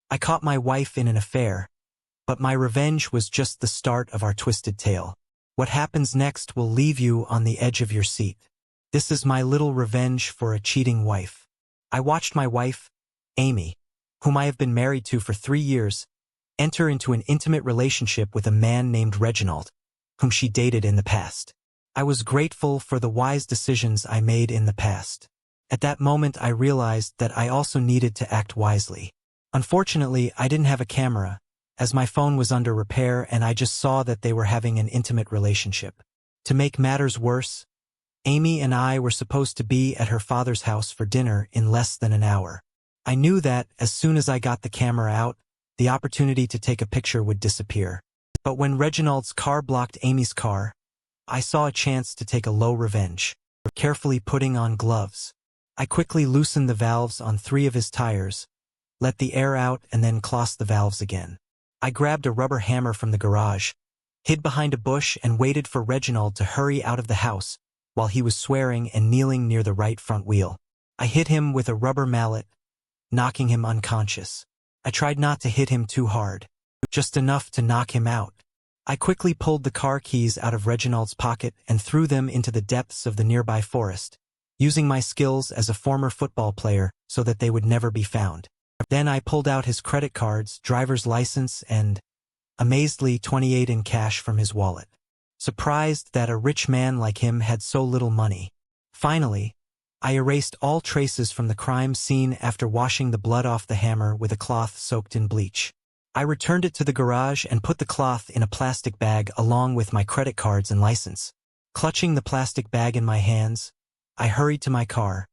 I caught my wife in an affair, but my revenge was just the start of our twisted tale. What happens next will leave you on the edge of your seat. This is my little revenge for a cheating wife. I watched my wife, Amy, whom I have been married to for 3 years, enter into an intimate relationship with a man named Reginald, whom she dated in the past. I was grateful for the wise decisions I made in the past. At that moment I realized that I also needed to act wisely. Unfortunately, I didn't have a camera, as my phone was under repair and I just saw that they were having an intimate relationship. To make matters worse, Amy and I were supposed to be at her father's house for dinner in less than an hour. I knew that, as soon as I got the camera out, the opportunity to take a picture would disappear. But when Reginald's car blocked Amy's car, I saw a chance to take a low revenge. Carefully putting on gloves, I quickly loosened the valves on 3 of his tires, let the air out and then closed the valves again. I grabbed a rubber hammer from the garage, hid behind a bush and waited for Reginald to hurry out of the house while he was swearing and kneeling near the right front wheel. I hit him with a rubber mallet, knocking him unconscious. I tried not to hit him too hard, just enough to knock him out. I quickly pulled the car keys out of Reginald's pocket and threw them into the depths of the nearby forest, using my skills as a former football player so that they would never be found. Then I pulled out his credit cards, driver's license, and, amazedly, 28 in cash from his wallet, surprised that a rich man like him had so little money. Finally, I erased all traces from the crime scene after washing the blood off the hammer with a cloth soaked in bleach. I returned it to the garage and put the cloth in a plastic bag along with my credit cards and license. Clutching the plastic bag in my hands, I hurried to my car,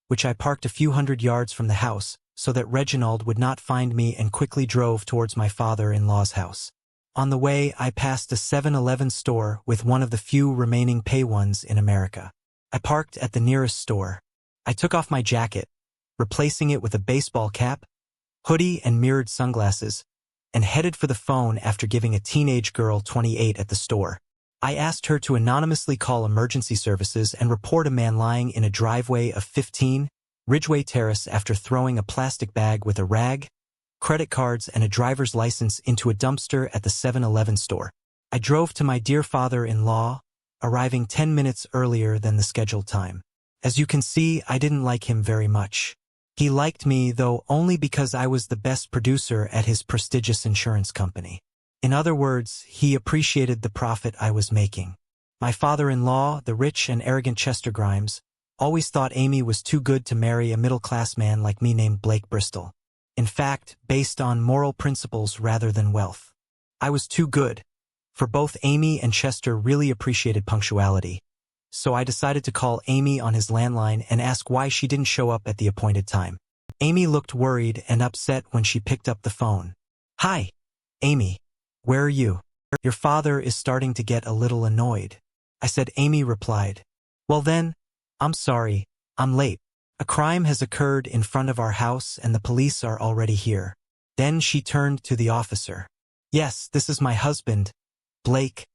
which I parked a few hundred yards from the house so that Reginald would not find me, and quickly drove towards my father-in-law's house. On the way, I passed a 7-Eleven store with one of the few remaining pay ones in America. I parked at the nearest store. I took off my jacket, replacing it with a baseball cap, hoodie and mirrored sunglasses, and headed for the phone after giving a teenage girl 28 at the store. I asked her to anonymously call emergency services and report a man lying in a driveway of 15 Ridgeway Terrace after throwing a plastic bag with a rag, credit cards, and a driver's license into a dumpster at the 7-Eleven store. I drove to my dear father-in-law, arriving 10 minutes earlier than the scheduled time. As you can see, I didn't like him very much. He liked me, though, only because I was the best producer at his prestigious insurance company. In other words, he appreciated the profit I was making. My father-in-law, the rich and arrogant Chester Grimes, always thought Amy was too good to marry a middle-class man like me named Blake Bristol. In fact, based on moral principles rather than wealth. I was too good, for both Amy and Chester really appreciated punctuality. So I decided to call Amy on his landline and ask why she didn't show up at the appointed time. Amy looked worried and upset when she picked up the phone. "Hi, Amy. Where are you? Your father is starting to get a little annoyed," I said. Amy replied, "Well then, I'm sorry, I'm late. A crime has occurred in front of our house and the police are already here." Then she turned to the officer. "Yes, this is my husband, Blake,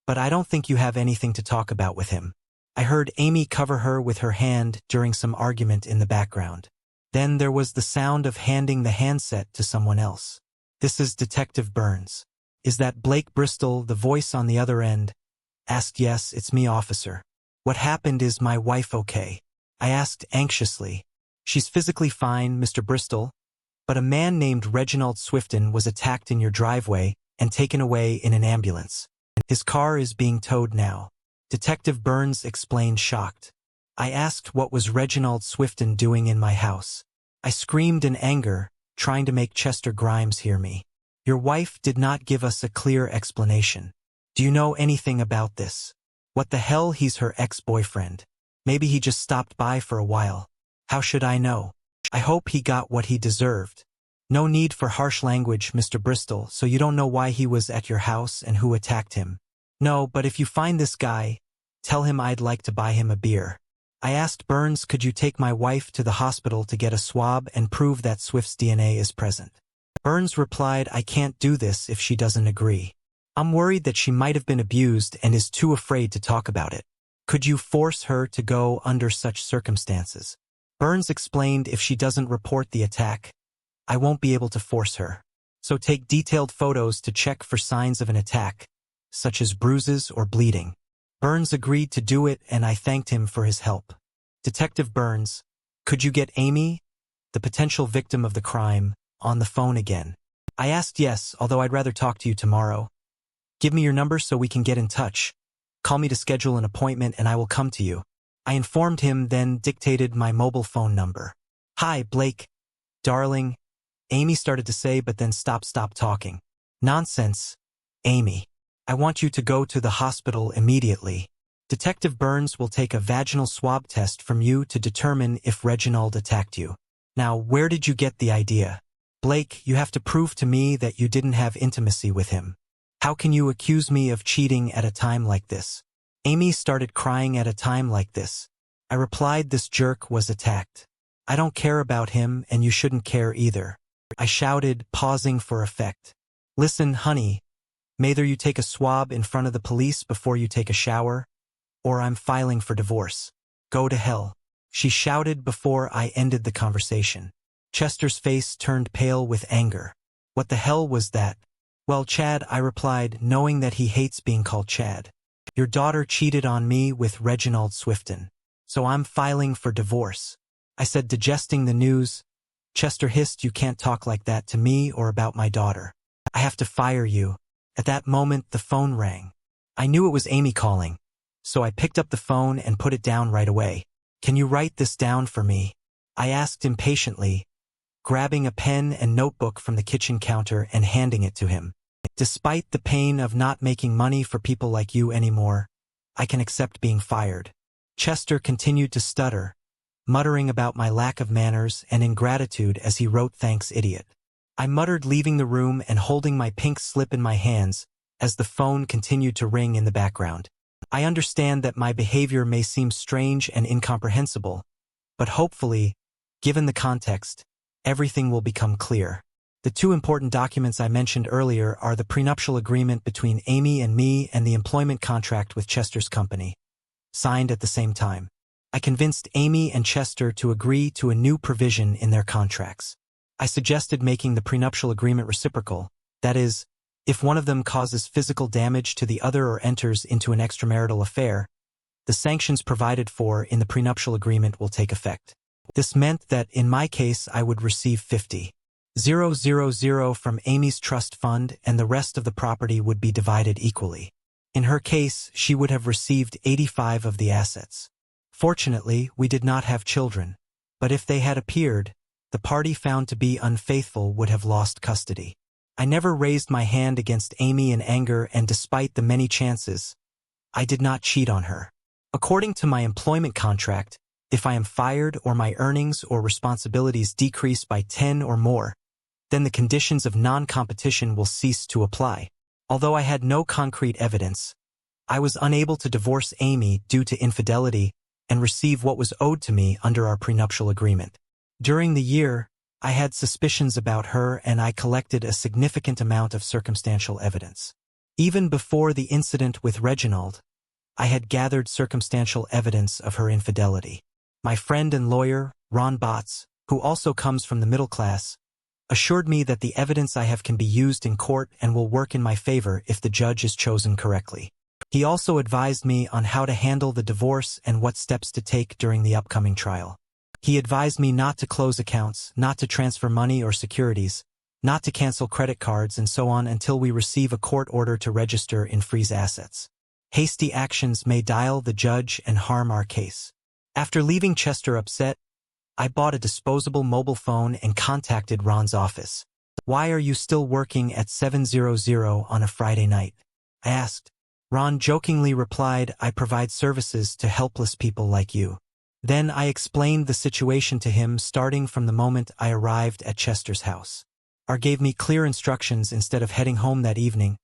but I don't think you have anything to talk about with him." I heard Amy cover her with her hand during some argument in the background. Then there was the sound of handing the handset to someone else. "This is Detective Burns. Is that Blake Bristol?" The voice on the other end asked. "Yes, it's me, officer." "What happened? Is my wife okay?" I asked anxiously. "She's physically fine, Mr. Bristol, but a man named Reginald Swifton was attacked in your driveway and taken away in an ambulance. His car is being towed now," Detective Burns explained, shocked. I asked what was Reginald Swifton doing in my house. I screamed in anger, trying to make Chester Grimes hear me. "Your wife did not give us a clear explanation. Do you know anything about this? What the hell, he's her ex-boyfriend. Maybe he just stopped by for a while. How should I know? I hope he got what he deserved." "No need for harsh language, Mr. Bristol. So you don't know why he was at your house and who attacked him?" "No, but if you find this guy, tell him I'd like to buy him a beer." I asked Burns, "Could you take my wife to the hospital to get a swab and prove that Swift's DNA is present?" Burns replied, "I can't do this if she doesn't agree. I'm worried that she might have been abused and is too afraid to talk about it. Could you force her to go under such circumstances?" Burns explained, "If she doesn't report the attack, I won't be able to force her. So take detailed photos to check for signs of an attack, such as bruises or bleeding. Burns agreed to do it, and I thanked him for his help. Detective Burns, could you get Amy, the potential victim of the crime, on the phone again? I asked yes, although I'd rather talk to you tomorrow. Give me your number so we can get in touch. Call me to schedule an appointment and I will come to you. I informed him, then dictated my mobile phone number. Hi, Blake. Darling, Amy started to say, but then stopped talking. Nonsense, Amy. I want you to go to the hospital immediately. Detective Burns will take a vaginal swab test from you to determine if Reginald attacked you. Now, where did you get the idea? Blake, you have to prove to me that you didn't have intimacy with him. How can you accuse me of cheating at a time like this? Amy started crying at a time like this. I replied, this jerk was attacked. I don't care about him, and you shouldn't care either. I shouted, pausing for effect. Listen, honey, either you take a swab in front of the police before you take a shower, or I'm filing for divorce. Go to hell. She shouted before I ended the conversation. Chester's face turned pale with anger. What the hell was that? Well, Chad, I replied, knowing that he hates being called Chad. Your daughter cheated on me with Reginald Swifton. So I'm filing for divorce. I said, digesting the news. Chester hissed, you can't talk like that to me or about my daughter. I have to fire you. At that moment, the phone rang. I knew it was Amy calling, so I picked up the phone and put it down right away. Can you write this down for me? I asked impatiently, grabbing a pen and notebook from the kitchen counter and handing it to him. Despite the pain of not making money for people like you anymore, I can accept being fired. Chester continued to stutter, muttering about my lack of manners and ingratitude as he wrote, thanks, idiot. I muttered, leaving the room and holding my pink slip in my hands as the phone continued to ring in the background. I understand that my behavior may seem strange and incomprehensible, but hopefully, given the context, everything will become clear. The two important documents I mentioned earlier are the prenuptial agreement between Amy and me and the employment contract with Chester's company, signed at the same time. I convinced Amy and Chester to agree to a new provision in their contracts. I suggested making the prenuptial agreement reciprocal, that is, if one of them causes physical damage to the other or enters into an extramarital affair, the sanctions provided for in the prenuptial agreement will take effect. This meant that, in my case, I would receive 50,000 from Amy's trust fund and the rest of the property would be divided equally. In her case, she would have received 85 of the assets. Fortunately, we did not have children, but if they had appeared, the party found to be unfaithful would have lost custody. I never raised my hand against Amy in anger, and despite the many chances, I did not cheat on her. According to my employment contract, if I am fired or my earnings or responsibilities decrease by 10 or more, then the conditions of non-competition will cease to apply. Although I had no concrete evidence, I was unable to divorce Amy due to infidelity and receive what was owed to me under our prenuptial agreement. During the year, I had suspicions about her and I collected a significant amount of circumstantial evidence. Even before the incident with Reginald, I had gathered circumstantial evidence of her infidelity. My friend and lawyer, Ron Botts, who also comes from the middle class, assured me that the evidence I have can be used in court and will work in my favor if the judge is chosen correctly. He also advised me on how to handle the divorce and what steps to take during the upcoming trial. He advised me not to close accounts, not to transfer money or securities, not to cancel credit cards, and so on until we receive a court order to register and freeze assets. Hasty actions may dial the judge and harm our case. After leaving Chester upset, I bought a disposable mobile phone and contacted Ron's office. Why are you still working at 700 on a Friday night? I asked. Ron jokingly replied, I provide services to helpless people like you. Then I explained the situation to him starting from the moment I arrived at Chester's house. R gave me clear instructions instead of heading home that evening.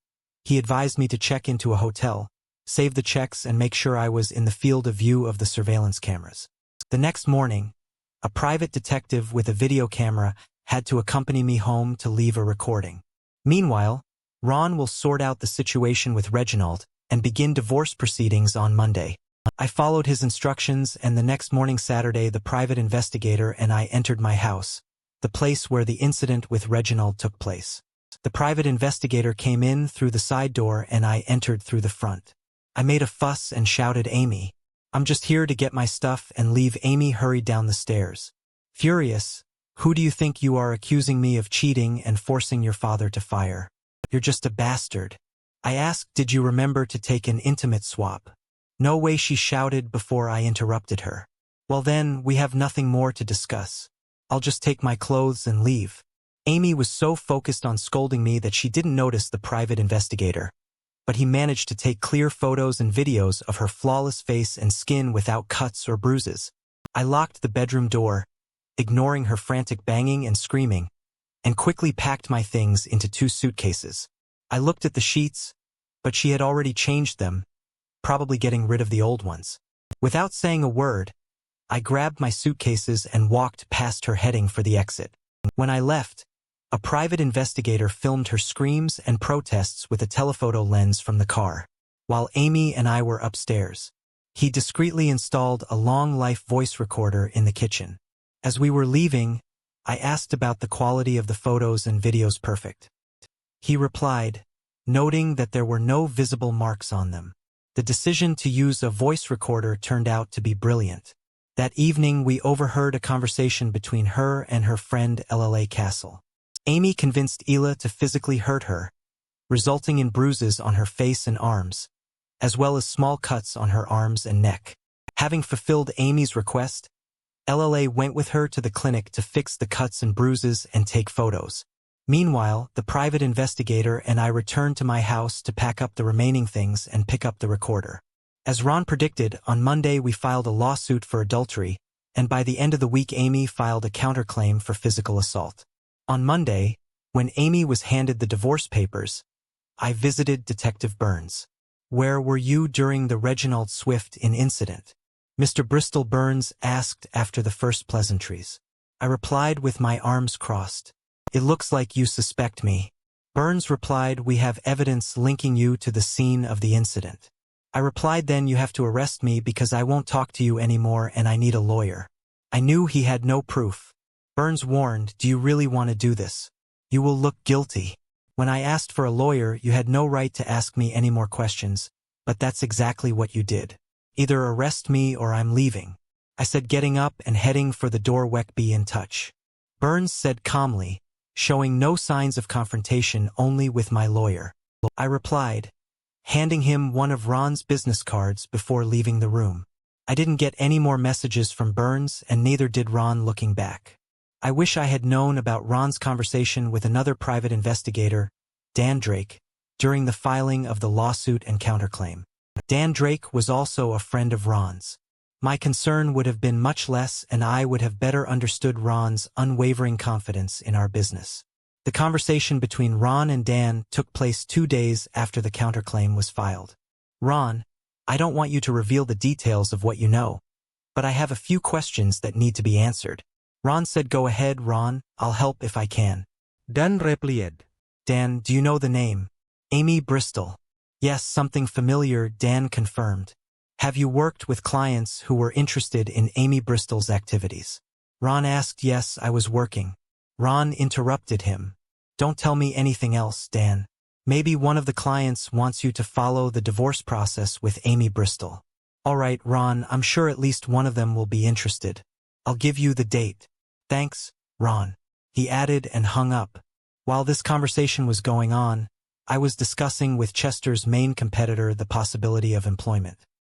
He advised me to check into a hotel, save the checks, and make sure I was in the field of view of the surveillance cameras. The next morning, a private detective with a video camera had to accompany me home to leave a recording. Meanwhile, Ron will sort out the situation with Reginald and begin divorce proceedings on Monday. I followed his instructions, and the next morning, Saturday, the private investigator and I entered my house, the place where the incident with Reginald took place. The private investigator came in through the side door and I entered through the front. I made a fuss and shouted, "Amy, I'm just here to get my stuff and leave." Amy hurried down the stairs. Furious, "Who do you think you are, accusing me of cheating and forcing your father to fire? You're just a bastard." I asked, "Did you remember to take an intimate swap?" "No way," she shouted before I interrupted her. "Well then, we have nothing more to discuss. I'll just take my clothes and leave." Amy was so focused on scolding me that she didn't notice the private investigator, but he managed to take clear photos and videos of her flawless face and skin without cuts or bruises. I locked the bedroom door, ignoring her frantic banging and screaming, and quickly packed my things into 2 suitcases. I looked at the sheets, but she had already changed them, probably getting rid of the old ones. Without saying a word, I grabbed my suitcases and walked past her, heading for the exit. When I left, a private investigator filmed her screams and protests with a telephoto lens from the car, while Amy and I were upstairs. He discreetly installed a long-life voice recorder in the kitchen. As we were leaving, I asked about the quality of the photos and videos. "Perfect." He replied, noting that there were no visible marks on them. The decision to use a voice recorder turned out to be brilliant. That evening, we overheard a conversation between her and her friend Lla Castle. Amy convinced Ella to physically hurt her, resulting in bruises on her face and arms, as well as small cuts on her arms and neck. Having fulfilled Amy's request, Lla went with her to the clinic to fix the cuts and bruises and take photos. Meanwhile, the private investigator and I returned to my house to pack up the remaining things and pick up the recorder. As Ron predicted, on Monday we filed a lawsuit for adultery, and by the end of the week Amy filed a counterclaim for physical assault. On Monday, when Amy was handed the divorce papers, I visited Detective Burns. "Where were you during the Reginald Swift incident?" Mr. Bristol Burns asked after the first pleasantries. I replied with my arms crossed. "It looks like you suspect me." Burns replied, "We have evidence linking you to the scene of the incident." I replied, "Then you have to arrest me because I won't talk to you anymore and I need a lawyer." I knew he had no proof. Burns warned, "Do you really want to do this? You will look guilty." When I asked for a lawyer, "You had no right to ask me any more questions, but that's exactly what you did. Either arrest me or I'm leaving," I said, getting up and heading for the door. "Be in touch," Burns said calmly, showing no signs of confrontation, "only with my lawyer." I replied, handing him one of Ron's business cards before leaving the room. I didn't get any more messages from Burns, and neither did Ron. Looking back, I wish I had known about Ron's conversation with another private investigator, Dan Drake, during the filing of the lawsuit and counterclaim. Dan Drake was also a friend of Ron's. My concern would have been much less, and I would have better understood Ron's unwavering confidence in our business. The conversation between Ron and Dan took place 2 days after the counterclaim was filed. "Ron, I don't want you to reveal the details of what you know, but I have a few questions that need to be answered." Ron said, "Go ahead, Ron, I'll help if I can." Dan replied. "Dan, do you know the name?" "Amy Bristol." "Yes, something familiar," Dan confirmed. "Have you worked with clients who were interested in Amy Bristol's activities?" Ron asked. "Yes, I was working." Ron interrupted him. "Don't tell me anything else, Dan. Maybe one of the clients wants you to follow the divorce process with Amy Bristol." "All right, Ron, I'm sure at least one of them will be interested. I'll give you the date." "Thanks, Ron," he added and hung up. While this conversation was going on, I was discussing with Chester's main competitor the possibility of employment.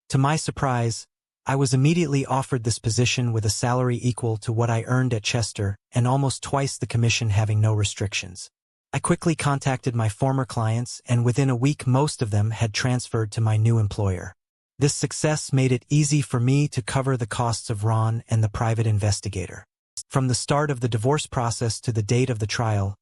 To my surprise, I was immediately offered this position with a salary equal to what I earned at Chester and almost twice the commission, having no restrictions. I quickly contacted my former clients, and within a week most of them had transferred to my new employer. This success made it easy for me to cover the costs of Ron and the private investigator. From the start of the divorce process to the date of the trial,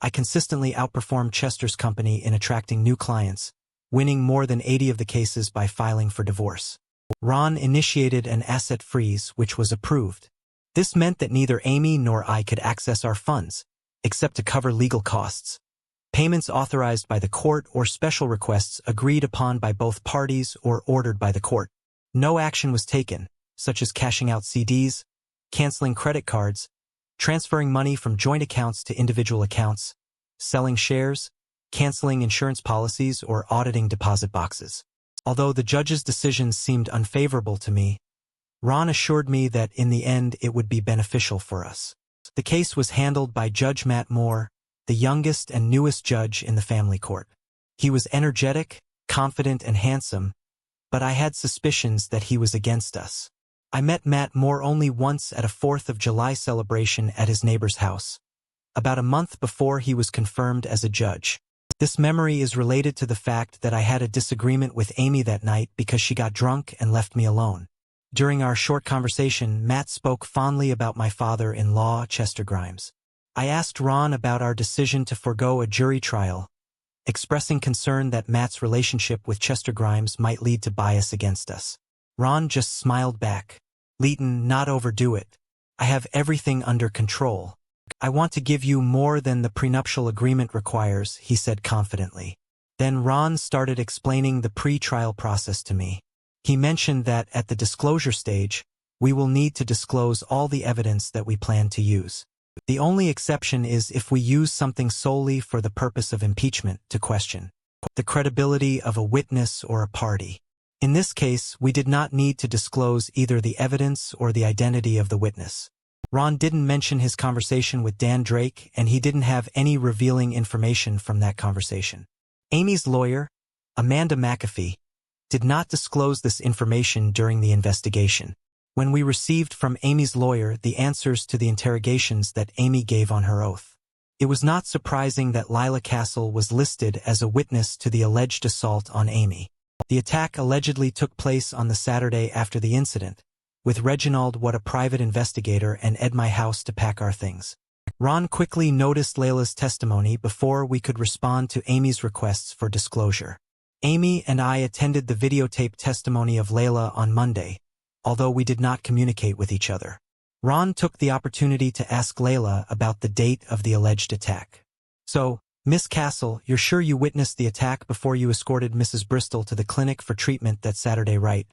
I consistently outperformed Chester's company in attracting new clients, winning more than 80 of the cases by filing for divorce. Ron initiated an asset freeze, which was approved. This meant that neither Amy nor I could access our funds, except to cover legal costs. Payments authorized by the court or special requests agreed upon by both parties or ordered by the court. No action was taken, such as cashing out CDs, canceling credit cards, transferring money from joint accounts to individual accounts, selling shares, canceling insurance policies, or auditing deposit boxes. Although the judge's decisions seemed unfavorable to me, Ron assured me that in the end it would be beneficial for us. The case was handled by Judge Matt Moore, the youngest and newest judge in the family court. He was energetic, confident, and handsome, but I had suspicions that he was against us. I met Matt Moore only once at a 4th of July celebration at his neighbor's house, about a month before he was confirmed as a judge. This memory is related to the fact that I had a disagreement with Amy that night because she got drunk and left me alone. During our short conversation, Matt spoke fondly about my father-in-law, Chester Grimes. I asked Ron about our decision to forego a jury trial, expressing concern that Matt's relationship with Chester Grimes might lead to bias against us. Ron just smiled back. "Leighton, not overdo it. I have everything under control. I want to give you more than the prenuptial agreement requires," he said confidently. Then Ron started explaining the pre-trial process to me. He mentioned that at the disclosure stage, we will need to disclose all the evidence that we plan to use. The only exception is if we use something solely for the purpose of impeachment to question the credibility of a witness or a party. In this case, we did not need to disclose either the evidence or the identity of the witness. Ron didn't mention his conversation with Dan Drake, and he didn't have any revealing information from that conversation. Amy's lawyer, Amanda McAfee, did not disclose this information during the investigation. When we received from Amy's lawyer the answers to the interrogations that Amy gave on her oath, it was not surprising that Lila Castle was listed as a witness to the alleged assault on Amy. The attack allegedly took place on the Saturday after the incident, with Reginald, what a private investigator, and Ed my house to pack our things. Ron quickly noticed Layla's testimony before we could respond to Amy's requests for disclosure. Amy and I attended the videotaped testimony of Layla on Monday, although we did not communicate with each other. Ron took the opportunity to ask Layla about the date of the alleged attack. "So, Miss Castle, you're sure you witnessed the attack before you escorted Mrs. Bristol to the clinic for treatment that Saturday, right?"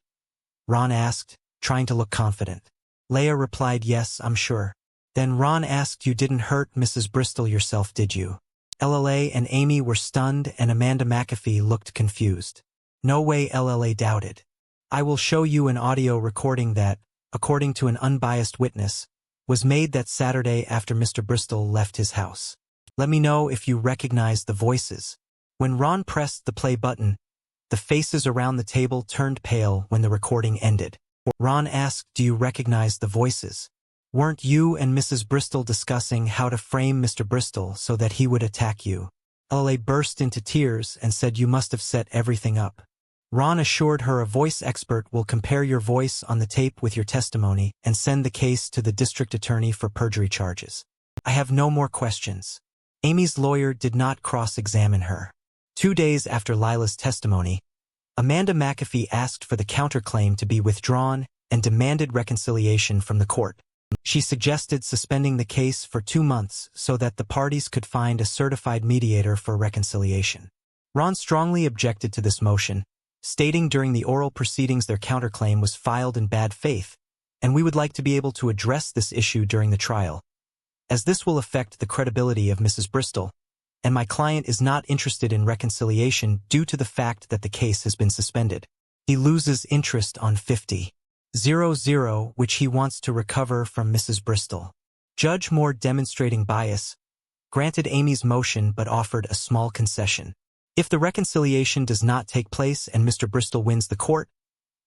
Ron asked, trying to look confident. Layla replied, "Yes, I'm sure." Then Ron asked, "You didn't hurt Mrs. Bristol yourself, did you?" LLA and Amy were stunned, and Amanda McAfee looked confused. "No way," LLA doubted. "I will show you an audio recording that, according to an unbiased witness, was made that Saturday after Mr. Bristol left his house. Let me know if you recognize the voices." When Ron pressed the play button, the faces around the table turned pale when the recording ended. Ron asked, "Do you recognize the voices? Weren't you and Mrs. Bristol discussing how to frame Mr. Bristol so that he would attack you?" LLA burst into tears and said, "You must have set everything up." Ron assured her a voice expert will compare your voice on the tape with your testimony and send the case to the district attorney for perjury charges. "I have no more questions." Amy's lawyer did not cross-examine her. 2 days after Lila's testimony, Amanda McAfee asked for the counterclaim to be withdrawn and demanded reconciliation from the court. She suggested suspending the case for 2 months so that the parties could find a certified mediator for reconciliation. Ron strongly objected to this motion, stating during the oral proceedings their counterclaim was filed in bad faith, and we would like to be able to address this issue during the trial, as this will affect the credibility of Mrs. Bristol, and my client is not interested in reconciliation due to the fact that the case has been suspended. He loses interest on 50,000, which he wants to recover from Mrs. Bristol. Judge Moore, demonstrating bias, granted Amy's motion but offered a small concession. If the reconciliation does not take place and Mr. Bristol wins the court,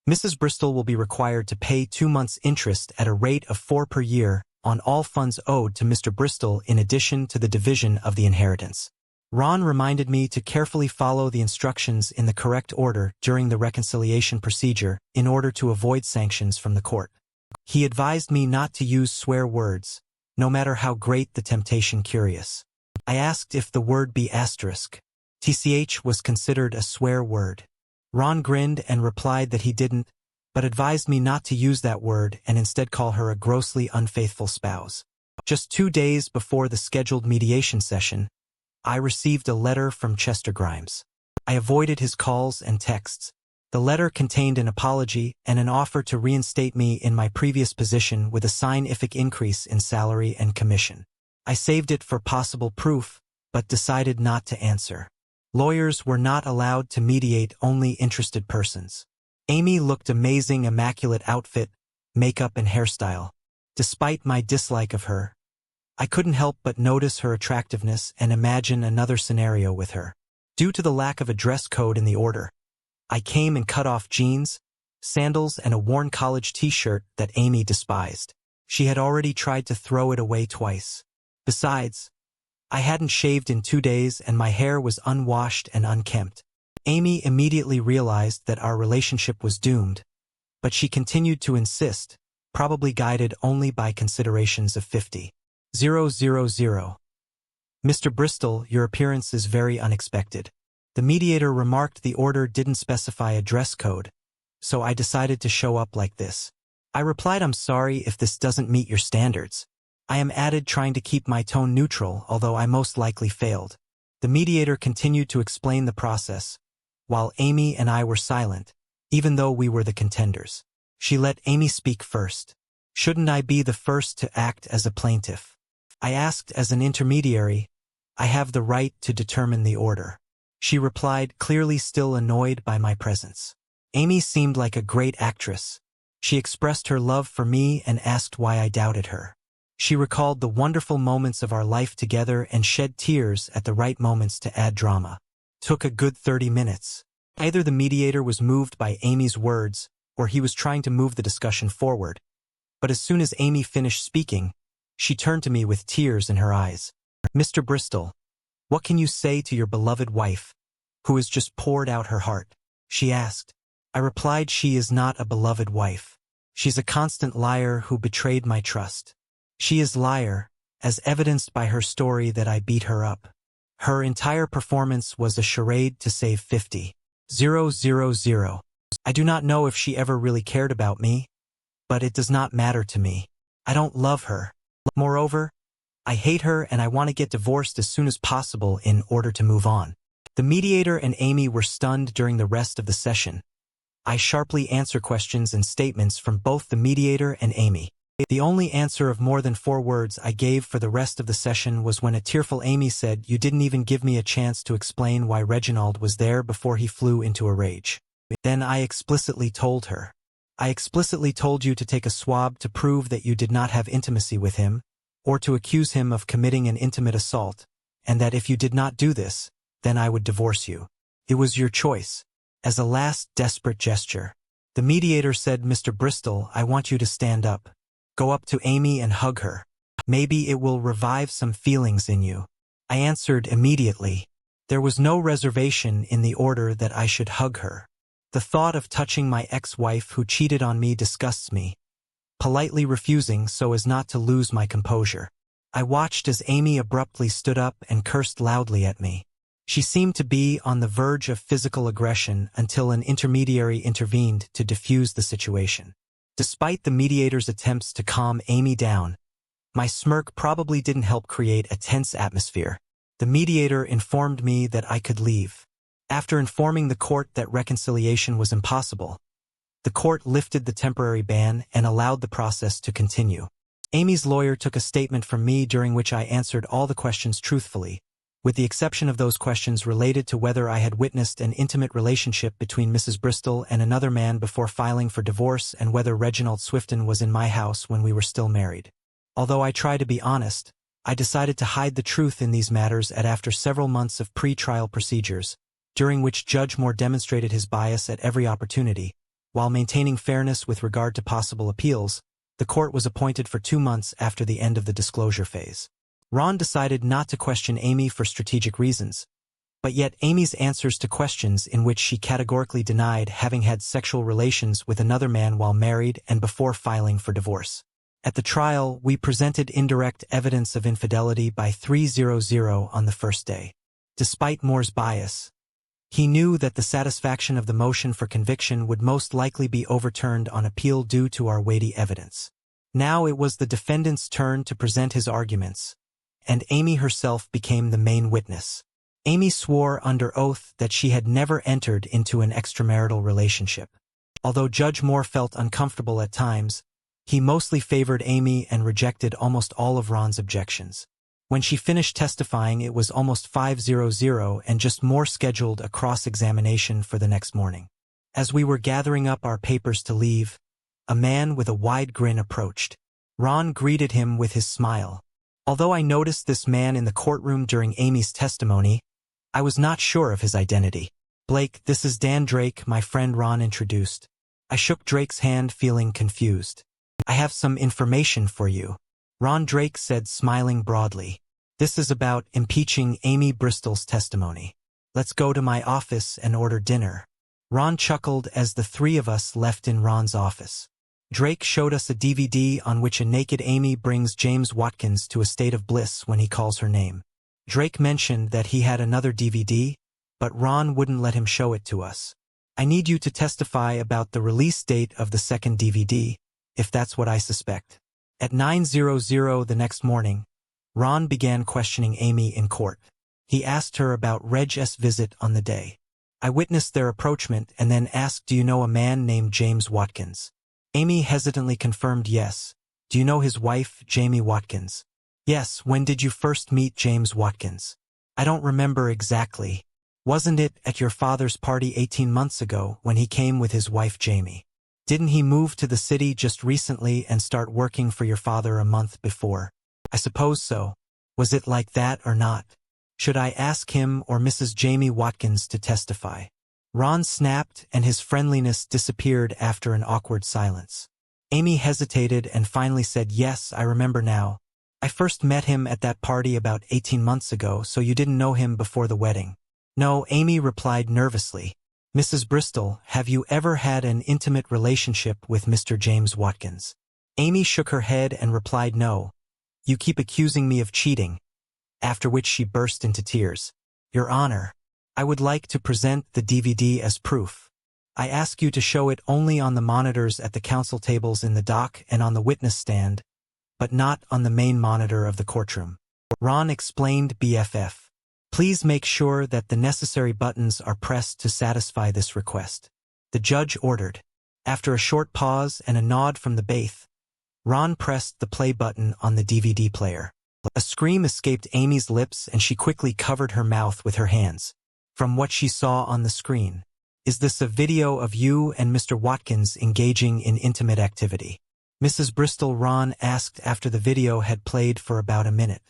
Mrs. Bristol will be required to pay 2 months' interest at a rate of 4 per year on all funds owed to Mr. Bristol in addition to the division of the inheritance. Ron reminded me to carefully follow the instructions in the correct order during the reconciliation procedure in order to avoid sanctions from the court. He advised me not to use swear words, no matter how great the temptation. Curious, I asked if the word be asterisk. TCH was considered a swear word. Ron grinned and replied that he didn't, but advised me not to use that word and instead call her a grossly unfaithful spouse. Just 2 days before the scheduled mediation session, I received a letter from Chester Grimes. I avoided his calls and texts, The letter contained an apology and an offer to reinstate me in my previous position with a significant increase in salary and commission. I saved it for possible proof, but decided not to answer. Lawyers were not allowed to mediate, only interested persons. Amy looked amazing, immaculate outfit, makeup and hairstyle. Despite my dislike of her, I couldn't help but notice her attractiveness and imagine another scenario with her. Due to the lack of a dress code in the order, I came in cut-off jeans, sandals and a worn college t-shirt that Amy despised. She had already tried to throw it away twice. Besides, I hadn't shaved in 2 days and my hair was unwashed and unkempt. Amy immediately realized that our relationship was doomed, but she continued to insist, probably guided only by considerations of 50,000. Mr. Bristol, your appearance is very unexpected. The mediator remarked the order didn't specify a dress code, so I decided to show up like this. I replied, I'm sorry if this doesn't meet your standards. I am added, trying to keep my tone neutral, although I most likely failed. The mediator continued to explain the process, while Amy and I were silent, even though we were the contenders. She let Amy speak first. Shouldn't I be the first to act as a plaintiff? I asked. As an intermediary, I have the right to determine the order. She replied, clearly still annoyed by my presence. Amy seemed like a great actress. She expressed her love for me and asked why I doubted her. She recalled the wonderful moments of our life together and shed tears at the right moments to add drama. Took a good 30 minutes. Either the mediator was moved by Amy's words, or he was trying to move the discussion forward. But as soon as Amy finished speaking, she turned to me with tears in her eyes. Mr. Bristol, what can you say to your beloved wife, who has just poured out her heart? She asked. I replied, she is not a beloved wife. She's a constant liar who betrayed my trust. She is liar, as evidenced by her story that I beat her up. Her entire performance was a charade to save 50,000. I do not know if she ever really cared about me, but it does not matter to me. I don't love her. Moreover, I hate her and I want to get divorced as soon as possible in order to move on. The mediator and Amy were stunned during the rest of the session. I sharply answered questions and statements from both the mediator and Amy. The only answer of more than 4 words I gave for the rest of the session was when a tearful Amy said, you didn't even give me a chance to explain why Reginald was there before he flew into a rage. Then I explicitly told her. I explicitly told you to take a swab to prove that you did not have intimacy with him, or to accuse him of committing an intimate assault, and that if you did not do this, then I would divorce you. It was your choice. As a last desperate gesture, the mediator said, Mr. Bristol, I want you to stand up. Go up to Amy and hug her. Maybe it will revive some feelings in you. I answered immediately. There was no reservation in the order that I should hug her. The thought of touching my ex-wife who cheated on me disgusts me, politely refusing so as not to lose my composure. I watched as Amy abruptly stood up and cursed loudly at me. She seemed to be on the verge of physical aggression until an intermediary intervened to defuse the situation. Despite the mediator's attempts to calm Amy down, my smirk probably didn't help create a tense atmosphere. The mediator informed me that I could leave. After informing the court that reconciliation was impossible, the court lifted the temporary ban and allowed the process to continue. Amy's lawyer took a statement from me during which I answered all the questions truthfully, with the exception of those questions related to whether I had witnessed an intimate relationship between Mrs. Bristol and another man before filing for divorce and whether Reginald Swifton was in my house when we were still married. Although I try to be honest, I decided to hide the truth in these matters after several months of pre-trial procedures, during which Judge Moore demonstrated his bias at every opportunity. While maintaining fairness with regard to possible appeals, the court was appointed for 2 months after the end of the disclosure phase. Ron decided not to question Amy for strategic reasons, but yet Amy's answers to questions in which she categorically denied having had sexual relations with another man while married and before filing for divorce. At the trial, we presented indirect evidence of infidelity by 300 on the first day. Despite Moore's bias, he knew that the satisfaction of the motion for conviction would most likely be overturned on appeal due to our weighty evidence. Now it was the defendant's turn to present his arguments, and Amy herself became the main witness. Amy swore under oath that she had never entered into an extramarital relationship. Although Judge Moore felt uncomfortable at times, he mostly favored Amy and rejected almost all of Ron's objections. When she finished testifying, it was almost 5:00 and just more scheduled a cross-examination for the next morning. As we were gathering up our papers to leave, a man with a wide grin approached. Ron greeted him with his smile. Although I noticed this man in the courtroom during Amy's testimony, I was not sure of his identity. "Blake, this is Dan Drake," my friend Ron introduced. I shook Drake's hand, feeling confused. "I have some information for you," Ron Drake said, smiling broadly. "This is about impeaching Amy Bristol's testimony. Let's go to my office and order dinner." Ron chuckled as the three of us left in Ron's office. Drake showed us a DVD on which a naked Amy brings James Watkins to a state of bliss when he calls her name. Drake mentioned that he had another DVD, but Ron wouldn't let him show it to us. "I need you to testify about the release date of the second DVD, if that's what I suspect." At 9:00 the next morning, Ron began questioning Amy in court. He asked her about Reg's visit on the day. I witnessed their approachment and then asked, "Do you know a man named James Watkins?" Amy hesitantly confirmed yes. "Do you know his wife, Jamie Watkins?" "Yes." "When did you first meet James Watkins?" "I don't remember exactly. Wasn't it at your father's party 18 months ago when he came with his wife Jamie? Didn't he move to the city just recently and start working for your father a month before?" "I suppose so." "Was it like that or not? Should I ask him or Mrs. Jamie Watkins to testify?" Ron snapped and his friendliness disappeared after an awkward silence. Amy hesitated and finally said, "Yes, I remember now. I first met him at that party about 18 months ago, so you didn't know him before the wedding?" "No," Amy replied nervously. "Mrs. Bristol, have you ever had an intimate relationship with Mr. James Watkins?" Amy shook her head and replied, "No. You keep accusing me of cheating," after which she burst into tears. "Your Honor, I would like to present the DVD as proof. I ask you to show it only on the monitors at the counsel tables in the dock and on the witness stand, but not on the main monitor of the courtroom." Ron explained, "BFF. Please make sure that the necessary buttons are pressed to satisfy this request." The judge ordered. After a short pause and a nod from the baith, Ron pressed the play button on the DVD player. A scream escaped Amy's lips and she quickly covered her mouth with her hands. From what she saw on the screen, "Is this a video of you and Mr. Watkins engaging in intimate activity?" Mrs. Bristol, Ron asked after the video had played for about a minute.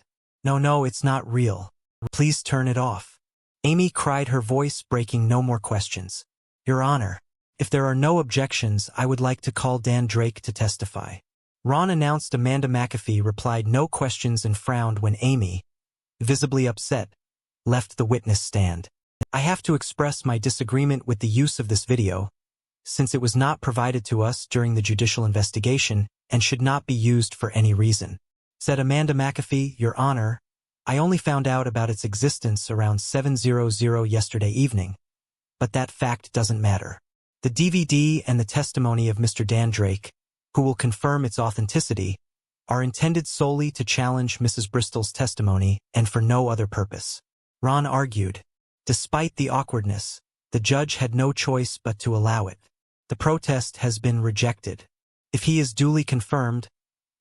No, it's not real. Please turn it off." Amy cried, her voice breaking. "No more questions. Your Honor, if there are no objections, I would like to call Dan Drake to testify." Ron announced. Amanda McAfee replied, "No questions," and frowned when Amy, visibly upset, left the witness stand. "I have to express my disagreement with the use of this video, since it was not provided to us during the judicial investigation and should not be used for any reason," said Amanda McAfee. "Your Honor, I only found out about its existence around 7:00 yesterday evening, but that fact doesn't matter. The DVD and the testimony of Mr. Dan Drake, who will confirm its authenticity, are intended solely to challenge Mrs. Bristol's testimony and for no other purpose," Ron argued. Despite the awkwardness, the judge had no choice but to allow it. "The protest has been rejected. If he is duly confirmed,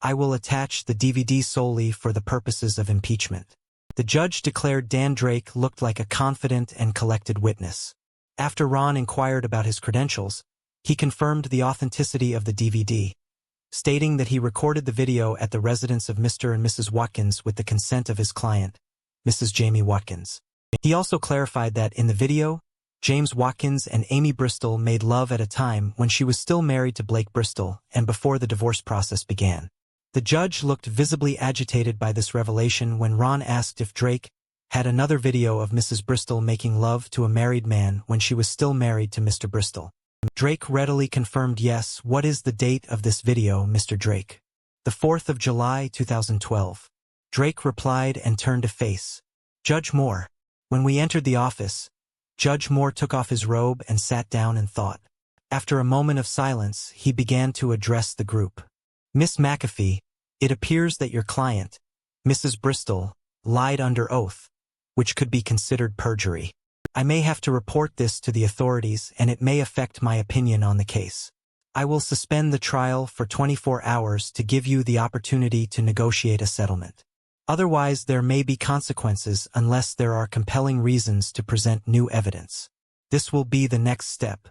I will attach the DVD solely for the purposes of impeachment." The judge declared Dan Drake looked like a confident and collected witness. After Ron inquired about his credentials, he confirmed the authenticity of the DVD, stating that he recorded the video at the residence of Mr. and Mrs. Watkins with the consent of his client, Mrs. Jamie Watkins. He also clarified that in the video, James Watkins and Amy Bristol made love at a time when she was still married to Blake Bristol and before the divorce process began. The judge looked visibly agitated by this revelation when Ron asked if Drake had another video of Mrs. Bristol making love to a married man when she was still married to Mr. Bristol. Drake readily confirmed yes. "What is the date of this video, Mr. Drake?" "The 4th of July, 2012. Drake replied and turned to face Judge Moore. When we entered the office, Judge Moore took off his robe and sat down and thought. After a moment of silence, he began to address the group. "Miss McAfee, it appears that your client, Mrs. Bristol, lied under oath. which could be considered perjury. I may have to report this to the authorities and it may affect my opinion on the case. I will suspend the trial for 24 hours to give you the opportunity to negotiate a settlement. Otherwise, there may be consequences unless there are compelling reasons to present new evidence. This will be the next step.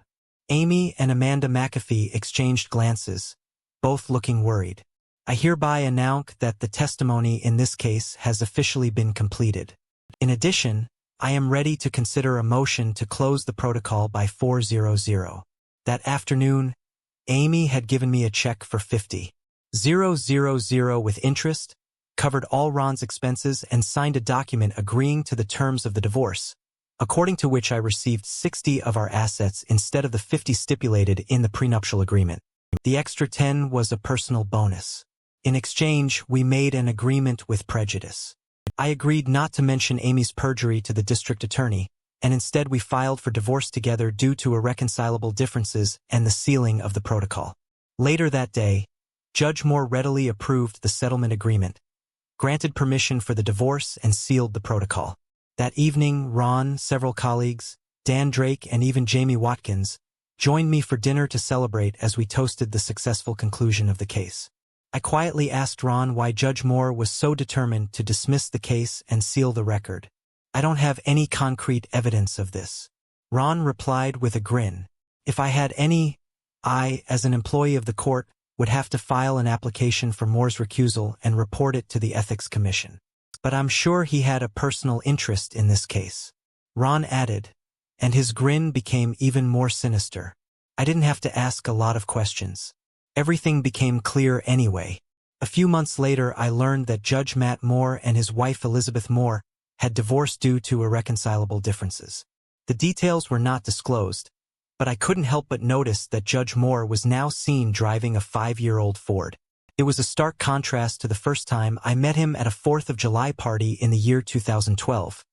Amy and Amanda McAfee exchanged glances, both looking worried. I hereby announce that the testimony in this case has officially been completed. In addition, I am ready to consider a motion to close the protocol by 4:00. That afternoon, Amy had given me a check for $50,000 with interest, covered all Ron's expenses, and signed a document agreeing to the terms of the divorce, according to which I received 60 of our assets instead of the 50 stipulated in the prenuptial agreement. The extra 10 was a personal bonus. In exchange, we made an agreement with prejudice. I agreed not to mention Amy's perjury to the district attorney, and instead we filed for divorce together due to irreconcilable differences and the sealing of the protocol. Later that day, Judge Moore readily approved the settlement agreement, granted permission for the divorce, and sealed the protocol. That evening, Ron, several colleagues, Dan Drake, and even Jamie Watkins joined me for dinner to celebrate as we toasted the successful conclusion of the case. I quietly asked Ron why Judge Moore was so determined to dismiss the case and seal the record. I don't have any concrete evidence of this. Ron replied with a grin. If I had any, I, as an employee of the court, would have to file an application for Moore's recusal and report it to the Ethics Commission. But I'm sure he had a personal interest in this case. Ron added, and his grin became even more sinister. I didn't have to ask a lot of questions. Everything became clear anyway. A few months later, I learned that Judge Matt Moore and his wife Elizabeth Moore had divorced due to irreconcilable differences. The details were not disclosed, but I couldn't help but notice that Judge Moore was now seen driving a 5-year-old Ford. It was a stark contrast to the first time I met him at a 4th of July party in the year 2012,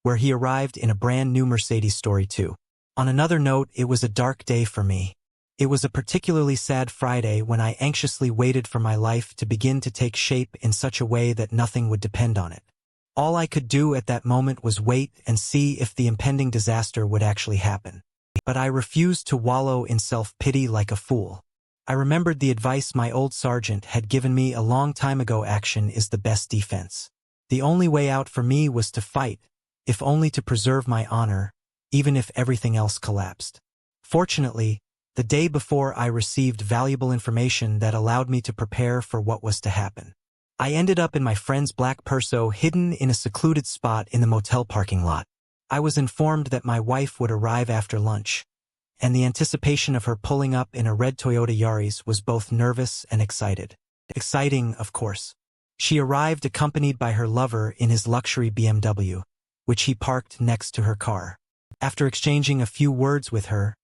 where he arrived in a brand new Mercedes Story 2. On another note, it was a dark day for me. It was a particularly sad Friday when I anxiously waited for my life to begin to take shape in such a way that nothing would depend on it. All I could do at that moment was wait and see if the impending disaster would actually happen. But I refused to wallow in self-pity like a fool. I remembered the advice my old sergeant had given me a long time ago: action is the best defense. The only way out for me was to fight, if only to preserve my honor, even if everything else collapsed. Fortunately, the day before I received valuable information that allowed me to prepare for what was to happen. I ended up in my friend's black Perso, hidden in a secluded spot in the motel parking lot. I was informed that my wife would arrive after lunch, and the anticipation of her pulling up in a red Toyota Yaris was both nervous and excited. Exciting, of course. She arrived accompanied by her lover in his luxury BMW, which he parked next to her car. After exchanging a few words with her,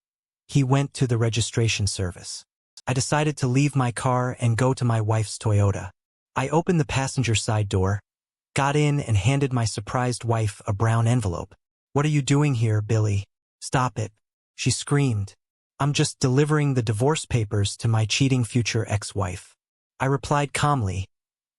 he went to the registration service. I decided to leave my car and go to my wife's Toyota. I opened the passenger side door, got in, and handed my surprised wife a brown envelope. "What are you doing here, Billy? Stop it," she screamed. "I'm just delivering the divorce papers to my cheating future ex-wife." I replied calmly,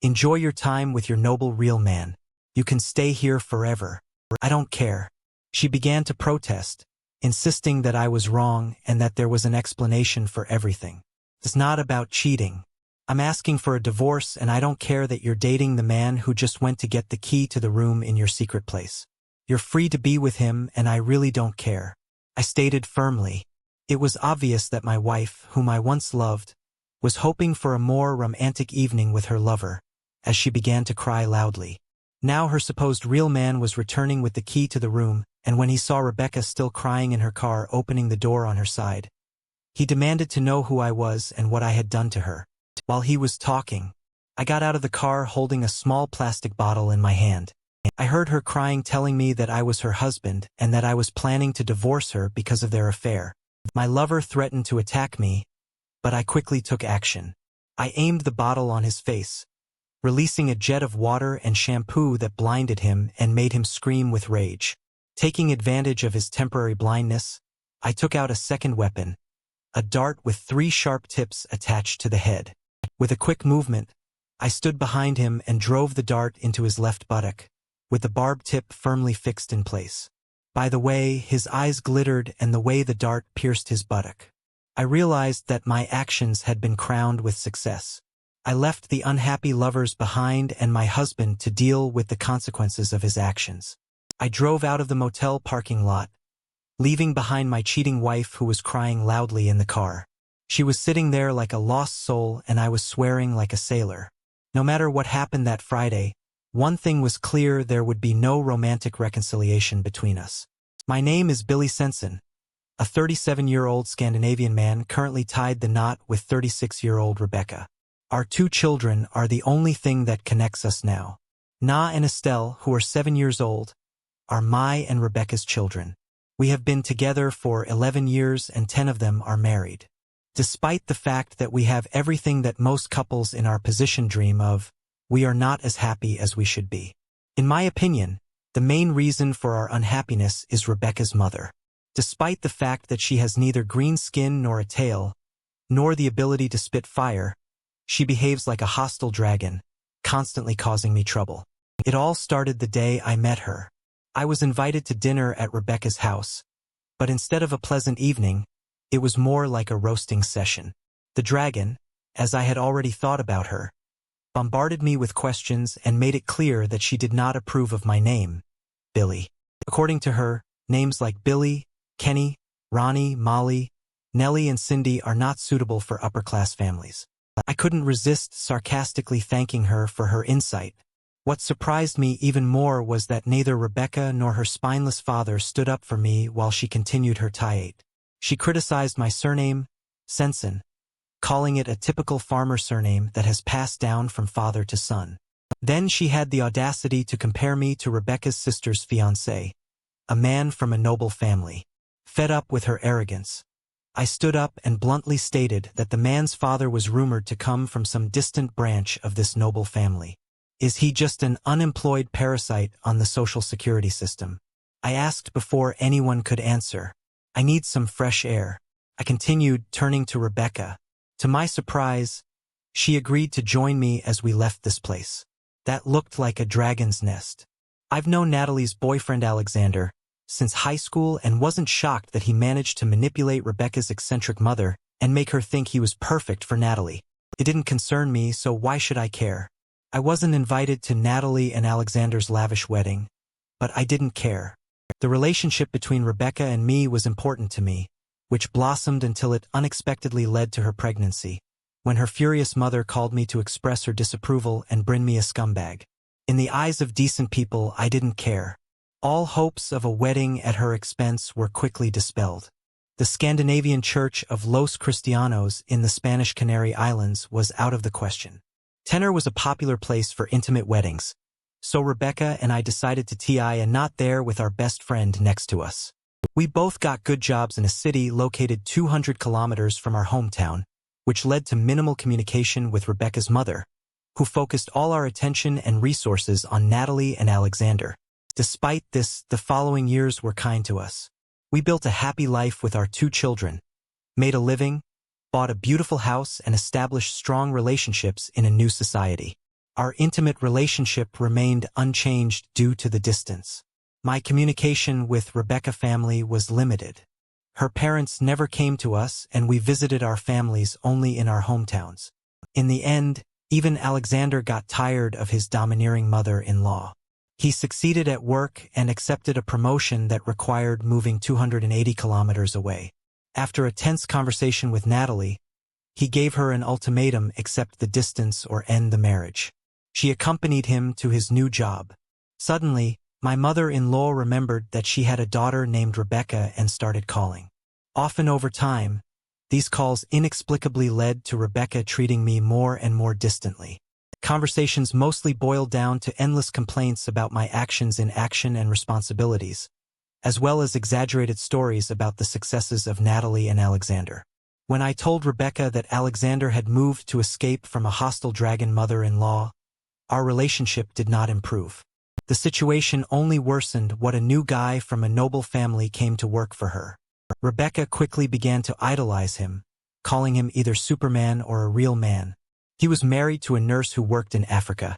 "Enjoy your time with your noble real man. You can stay here forever. I don't care." She began to protest, insisting that I was wrong and that there was an explanation for everything. "It's not about cheating. I'm asking for a divorce, and I don't care that you're dating the man who just went to get the key to the room in your secret place. You're free to be with him, and I really don't care," I stated firmly. It was obvious that my wife, whom I once loved, was hoping for a more romantic evening with her lover, as she began to cry loudly. Now her supposed real man was returning with the key to the room, and when he saw Rebecca still crying in her car opening the door on her side, he demanded to know who I was and what I had done to her. While he was talking, I got out of the car holding a small plastic bottle in my hand. I heard her crying, telling me that I was her husband and that I was planning to divorce her because of their affair. My lover threatened to attack me, but I quickly took action. I aimed the bottle on his face, releasing a jet of water and shampoo that blinded him and made him scream with rage. Taking advantage of his temporary blindness, I took out a second weapon, a dart with 3 sharp tips attached to the head. With a quick movement, I stood behind him and drove the dart into his left buttock, with the barbed tip firmly fixed in place. By the way his eyes glittered and the way the dart pierced his buttock, I realized that my actions had been crowned with success. I left the unhappy lovers behind and my husband to deal with the consequences of his actions. I drove out of the motel parking lot, leaving behind my cheating wife who was crying loudly in the car. She was sitting there like a lost soul and I was swearing like a sailor. No matter what happened that Friday, one thing was clear: there would be no romantic reconciliation between us. My name is Billy Sensen, a 37-year-old Scandinavian man currently tied the knot with 36-year-old Rebecca. Our 2 children are the only thing that connects us now. Na and Estelle, who are 7 years old, are my and Rebecca's children. We have been together for 11 years and 10 of them are married. Despite the fact that we have everything that most couples in our position dream of, we are not as happy as we should be. In my opinion, the main reason for our unhappiness is Rebecca's mother. Despite the fact that she has neither green skin nor a tail, nor the ability to spit fire, she behaves like a hostile dragon, constantly causing me trouble. It all started the day I met her. I was invited to dinner at Rebecca's house, but instead of a pleasant evening, it was more like a roasting session. The dragon, as I had already thought about her, bombarded me with questions and made it clear that she did not approve of my name, Billy. According to her, names like Billy, Kenny, Ronnie, Molly, Nellie and Cindy are not suitable for upper-class families. I couldn't resist sarcastically thanking her for her insight. What surprised me even more was that neither Rebecca nor her spineless father stood up for me while she continued her tirade. She criticized my surname, Sensen, calling it a typical farmer surname that has passed down from father to son. Then she had the audacity to compare me to Rebecca's sister's fiancé, a man from a noble family. Fed up with her arrogance, I stood up and bluntly stated that the man's father was rumored to come from some distant branch of this noble family. Is he just an unemployed parasite on the social security system? I asked before anyone could answer. I need some fresh air. I continued, turning to Rebecca. To my surprise, she agreed to join me as we left this place. That looked like a dragon's nest. I've known Natalie's boyfriend Alexander since high school and wasn't shocked that he managed to manipulate Rebecca's eccentric mother and make her think he was perfect for Natalie. It didn't concern me, so why should I care? I wasn't invited to Natalie and Alexander's lavish wedding, but I didn't care. The relationship between Rebecca and me was important to me, which blossomed until it unexpectedly led to her pregnancy, when her furious mother called me to express her disapproval and brand me a scumbag. In the eyes of decent people, I didn't care. All hopes of a wedding at her expense were quickly dispelled. The Scandinavian Church of Los Cristianos in the Spanish Canary Islands was out of the question. Tenor was a popular place for intimate weddings, so Rebecca and I decided to TI and not there with our best friend next to us. We both got good jobs in a city located 200 kilometers from our hometown, which led to minimal communication with Rebecca's mother, who focused all our attention and resources on Natalie and Alexander. Despite this, the following years were kind to us. We built a happy life with our 2 children, made a living, bought a beautiful house, and established strong relationships in a new society. Our intimate relationship remained unchanged due to the distance. My communication with Rebecca family was limited. Her parents never came to us and we visited our families only in our hometowns. In the end, even Alexander got tired of his domineering mother-in-law. He succeeded at work and accepted a promotion that required moving 280 kilometers away. After a tense conversation with Natalie, he gave her an ultimatum: accept the distance or end the marriage. She accompanied him to his new job. Suddenly, my mother-in-law remembered that she had a daughter named Rebecca and started calling. Often over time, these calls inexplicably led to Rebecca treating me more and more distantly. Conversations mostly boiled down to endless complaints about my actions, inaction, and responsibilities, as well as exaggerated stories about the successes of Natalie and Alexander. When I told Rebecca that Alexander had moved to escape from a hostile dragon mother-in-law, our relationship did not improve. The situation only worsened when a new guy from a noble family came to work for her. Rebecca quickly began to idolize him, calling him either Superman or a real man. He was married to a nurse who worked in Africa,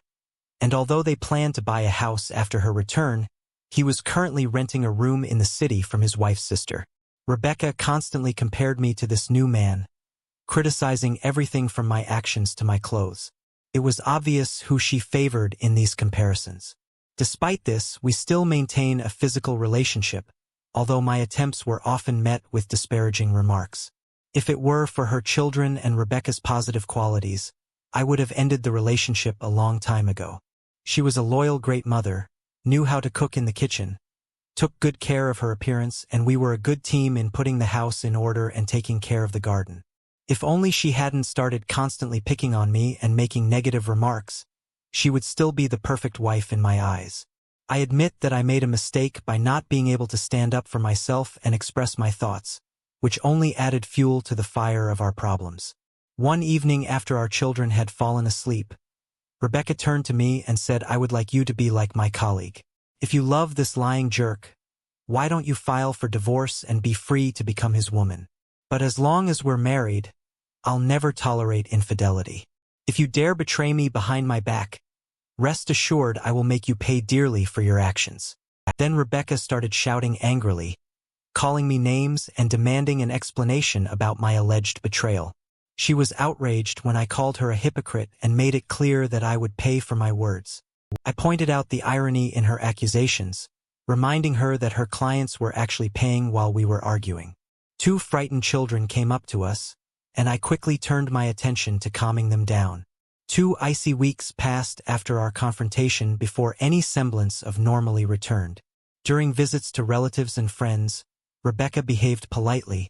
and although they planned to buy a house after her return, he was currently renting a room in the city from his wife's sister. Rebecca constantly compared me to this new man, criticizing everything from my actions to my clothes. It was obvious who she favored in these comparisons. Despite this, we still maintain a physical relationship, although my attempts were often met with disparaging remarks. If it were for her children and Rebecca's positive qualities, I would have ended the relationship a long time ago. She was a loyal great mother, knew how to cook in the kitchen, took good care of her appearance, and we were a good team in putting the house in order and taking care of the garden. If only she hadn't started constantly picking on me and making negative remarks, she would still be the perfect wife in my eyes. I admit that I made a mistake by not being able to stand up for myself and express my thoughts, which only added fuel to the fire of our problems. One evening after our children had fallen asleep, Rebecca turned to me and said, "I would like you to be like my colleague. If you love this lying jerk, why don't you file for divorce and be free to become his woman? But as long as we're married, I'll never tolerate infidelity. If you dare betray me behind my back, rest assured I will make you pay dearly for your actions." Then Rebecca started shouting angrily, calling me names and demanding an explanation about my alleged betrayal. She was outraged when I called her a hypocrite and made it clear that I would pay for my words. I pointed out the irony in her accusations, reminding her that her clients were actually paying while we were arguing. 2 frightened children came up to us, and I quickly turned my attention to calming them down. 2 icy weeks passed after our confrontation before any semblance of normalcy returned. During visits to relatives and friends, Rebecca behaved politely,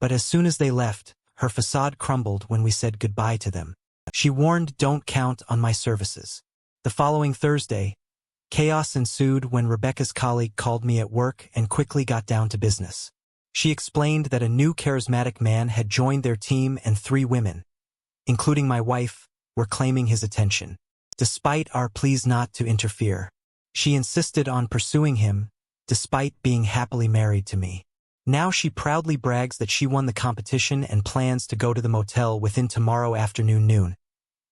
but as soon as they left, her facade crumbled when we said goodbye to them. She warned, "Don't count on my services." The following Thursday, chaos ensued when Rebecca's colleague called me at work and quickly got down to business. She explained that a new charismatic man had joined their team and 3 women, including my wife, were claiming his attention. Despite our pleas not to interfere, she insisted on pursuing him, despite being happily married to me. Now she proudly brags that she won the competition and plans to go to the motel within tomorrow afternoon noon.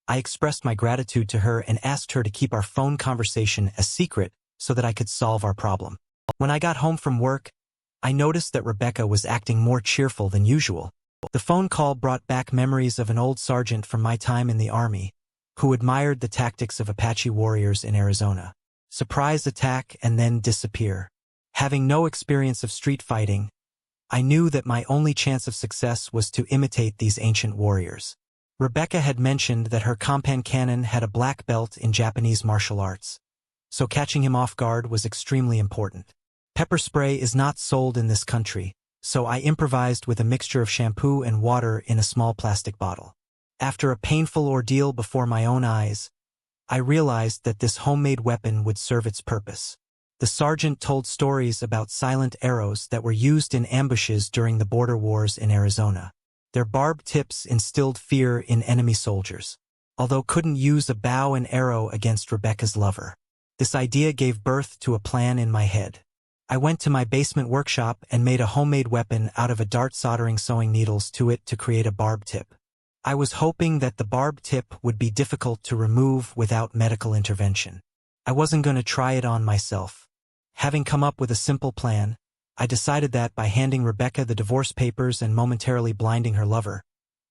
I expressed my gratitude to her and asked her to keep our phone conversation a secret so that I could solve our problem. When I got home from work, I noticed that Rebecca was acting more cheerful than usual. The phone call brought back memories of an old sergeant from my time in the Army, who admired the tactics of Apache warriors in Arizona. Surprise attack and then disappear. Having no experience of street fighting, I knew that my only chance of success was to imitate these ancient warriors. Rebecca had mentioned that her companion had a black belt in Japanese martial arts, so catching him off guard was extremely important. Pepper spray is not sold in this country, so I improvised with a mixture of shampoo and water in a small plastic bottle. After a painful ordeal before my own eyes, I realized that this homemade weapon would serve its purpose. The sergeant told stories about silent arrows that were used in ambushes during the border wars in Arizona. Their barbed tips instilled fear in enemy soldiers, although couldn't use a bow and arrow against Rebecca's lover. This idea gave birth to a plan in my head. I went to my basement workshop and made a homemade weapon out of a dart, soldering sewing needles to it to create a barbed tip. I was hoping that the barbed tip would be difficult to remove without medical intervention. I wasn't going to try it on myself. Having come up with a simple plan, I decided that by handing Rebecca the divorce papers and momentarily blinding her lover,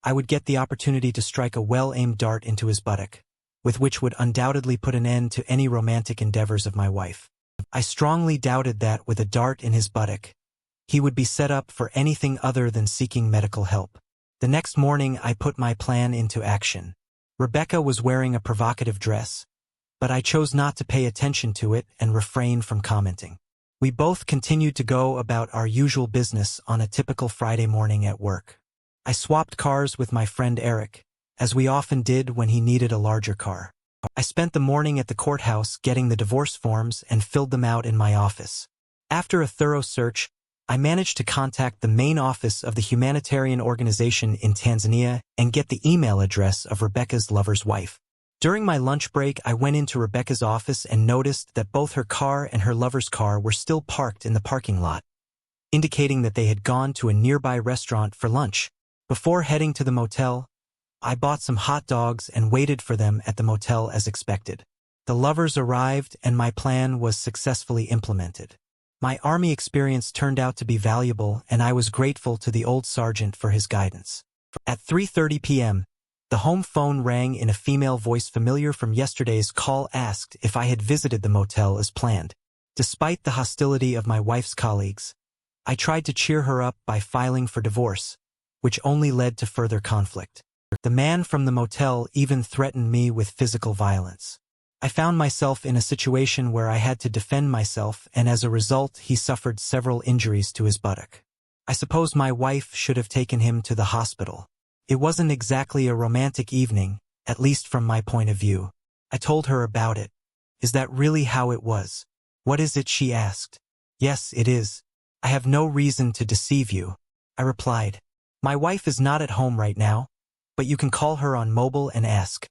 I would get the opportunity to strike a well-aimed dart into his buttock, with which would undoubtedly put an end to any romantic endeavors of my wife. I strongly doubted that with a dart in his buttock, he would be set up for anything other than seeking medical help. The next morning I put my plan into action. Rebecca was wearing a provocative dress, but I chose not to pay attention to it and refrained from commenting. We both continued to go about our usual business on a typical Friday morning at work. I swapped cars with my friend Eric, as we often did when he needed a larger car. I spent the morning at the courthouse getting the divorce forms and filled them out in my office. After a thorough search, I managed to contact the main office of the humanitarian organization in Tanzania and get the email address of Rebecca's lover's wife. During my lunch break, I went into Rebecca's office and noticed that both her car and her lover's car were still parked in the parking lot, indicating that they had gone to a nearby restaurant for lunch. Before heading to the motel, I bought some hot dogs and waited for them at the motel as expected. The lovers arrived and my plan was successfully implemented. My army experience turned out to be valuable and I was grateful to the old sergeant for his guidance. At 3:30 p.m., the home phone rang in a female voice familiar from yesterday's call asked if I had visited the motel as planned. Despite the hostility of my wife's colleagues, I tried to cheer her up by filing for divorce, which only led to further conflict. The man from the motel even threatened me with physical violence. I found myself in a situation where I had to defend myself, and as a result he suffered several injuries to his buttock. I suppose my wife should have taken him to the hospital. It wasn't exactly a romantic evening, at least from my point of view. I told her about it. Is that really how it was? What is it? She asked. Yes, it is. I have no reason to deceive you, I replied. My wife is not at home right now, but you can call her on mobile and ask,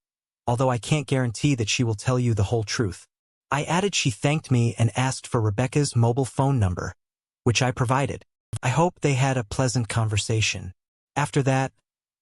although I can't guarantee that she will tell you the whole truth. I added she thanked me and asked for Rebecca's mobile phone number, which I provided. I hope they had a pleasant conversation. After that,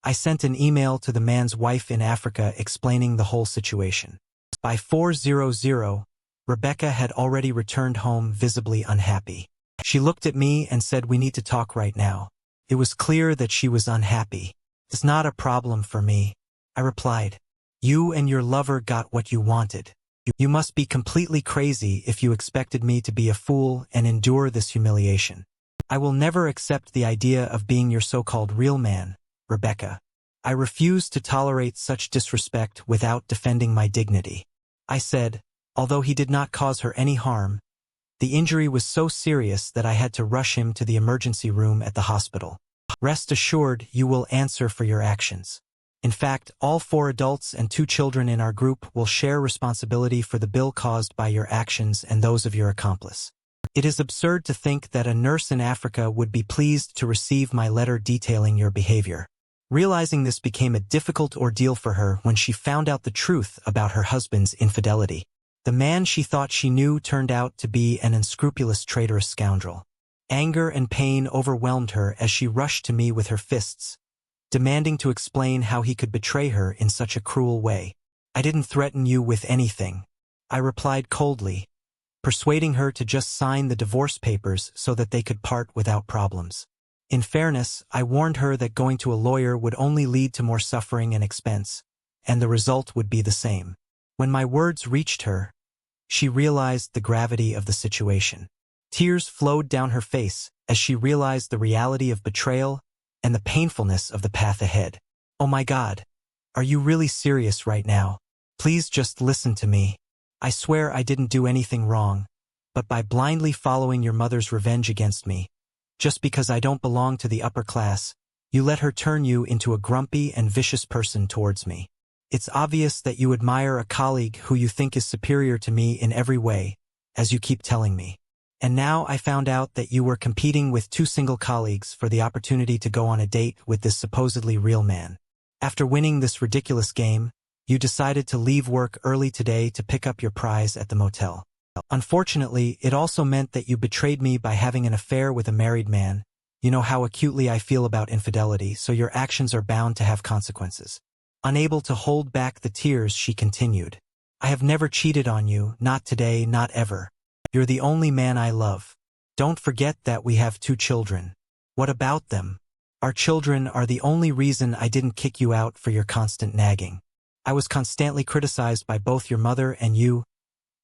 I sent an email to the man's wife in Africa explaining the whole situation. By 4:00, Rebecca had already returned home visibly unhappy. She looked at me and said, "We need to talk right now." It was clear that she was unhappy. "It's not a problem for me," I replied. "You and your lover got what you wanted. You must be completely crazy if you expected me to be a fool and endure this humiliation. I will never accept the idea of being your so-called real man, Rebecca. I refuse to tolerate such disrespect without defending my dignity," I said. Although he did not cause her any harm, the injury was so serious that I had to rush him to the emergency room at the hospital. "Rest assured, you will answer for your actions. In fact, all 4 adults and 2 children in our group will share responsibility for the bill caused by your actions and those of your accomplice." It is absurd to think that a nurse in Africa would be pleased to receive my letter detailing your behavior. Realizing this became a difficult ordeal for her when she found out the truth about her husband's infidelity. The man she thought she knew turned out to be an unscrupulous, traitorous scoundrel. Anger and pain overwhelmed her as she rushed to me with her fists, demanding to explain how he could betray her in such a cruel way. "I didn't threaten you with anything," I replied coldly, persuading her to just sign the divorce papers so that they could part without problems. In fairness, I warned her that going to a lawyer would only lead to more suffering and expense, and the result would be the same. When my words reached her, she realized the gravity of the situation. Tears flowed down her face as she realized the reality of betrayal and the painfulness of the path ahead. "Oh my God, are you really serious right now? Please just listen to me. I swear I didn't do anything wrong, but by blindly following your mother's revenge against me, just because I don't belong to the upper class, you let her turn you into a grumpy and vicious person towards me. It's obvious that you admire a colleague who you think is superior to me in every way, as you keep telling me. And now I found out that you were competing with 2 single colleagues for the opportunity to go on a date with this supposedly real man. After winning this ridiculous game, you decided to leave work early today to pick up your prize at the motel. Unfortunately, it also meant that you betrayed me by having an affair with a married man. You know how acutely I feel about infidelity, so your actions are bound to have consequences." Unable to hold back the tears, she continued, "I have never cheated on you, not today, not ever. You're the only man I love. Don't forget that we have 2 children. What about them? Our children are the only reason I didn't kick you out for your constant nagging. I was constantly criticized by both your mother and you,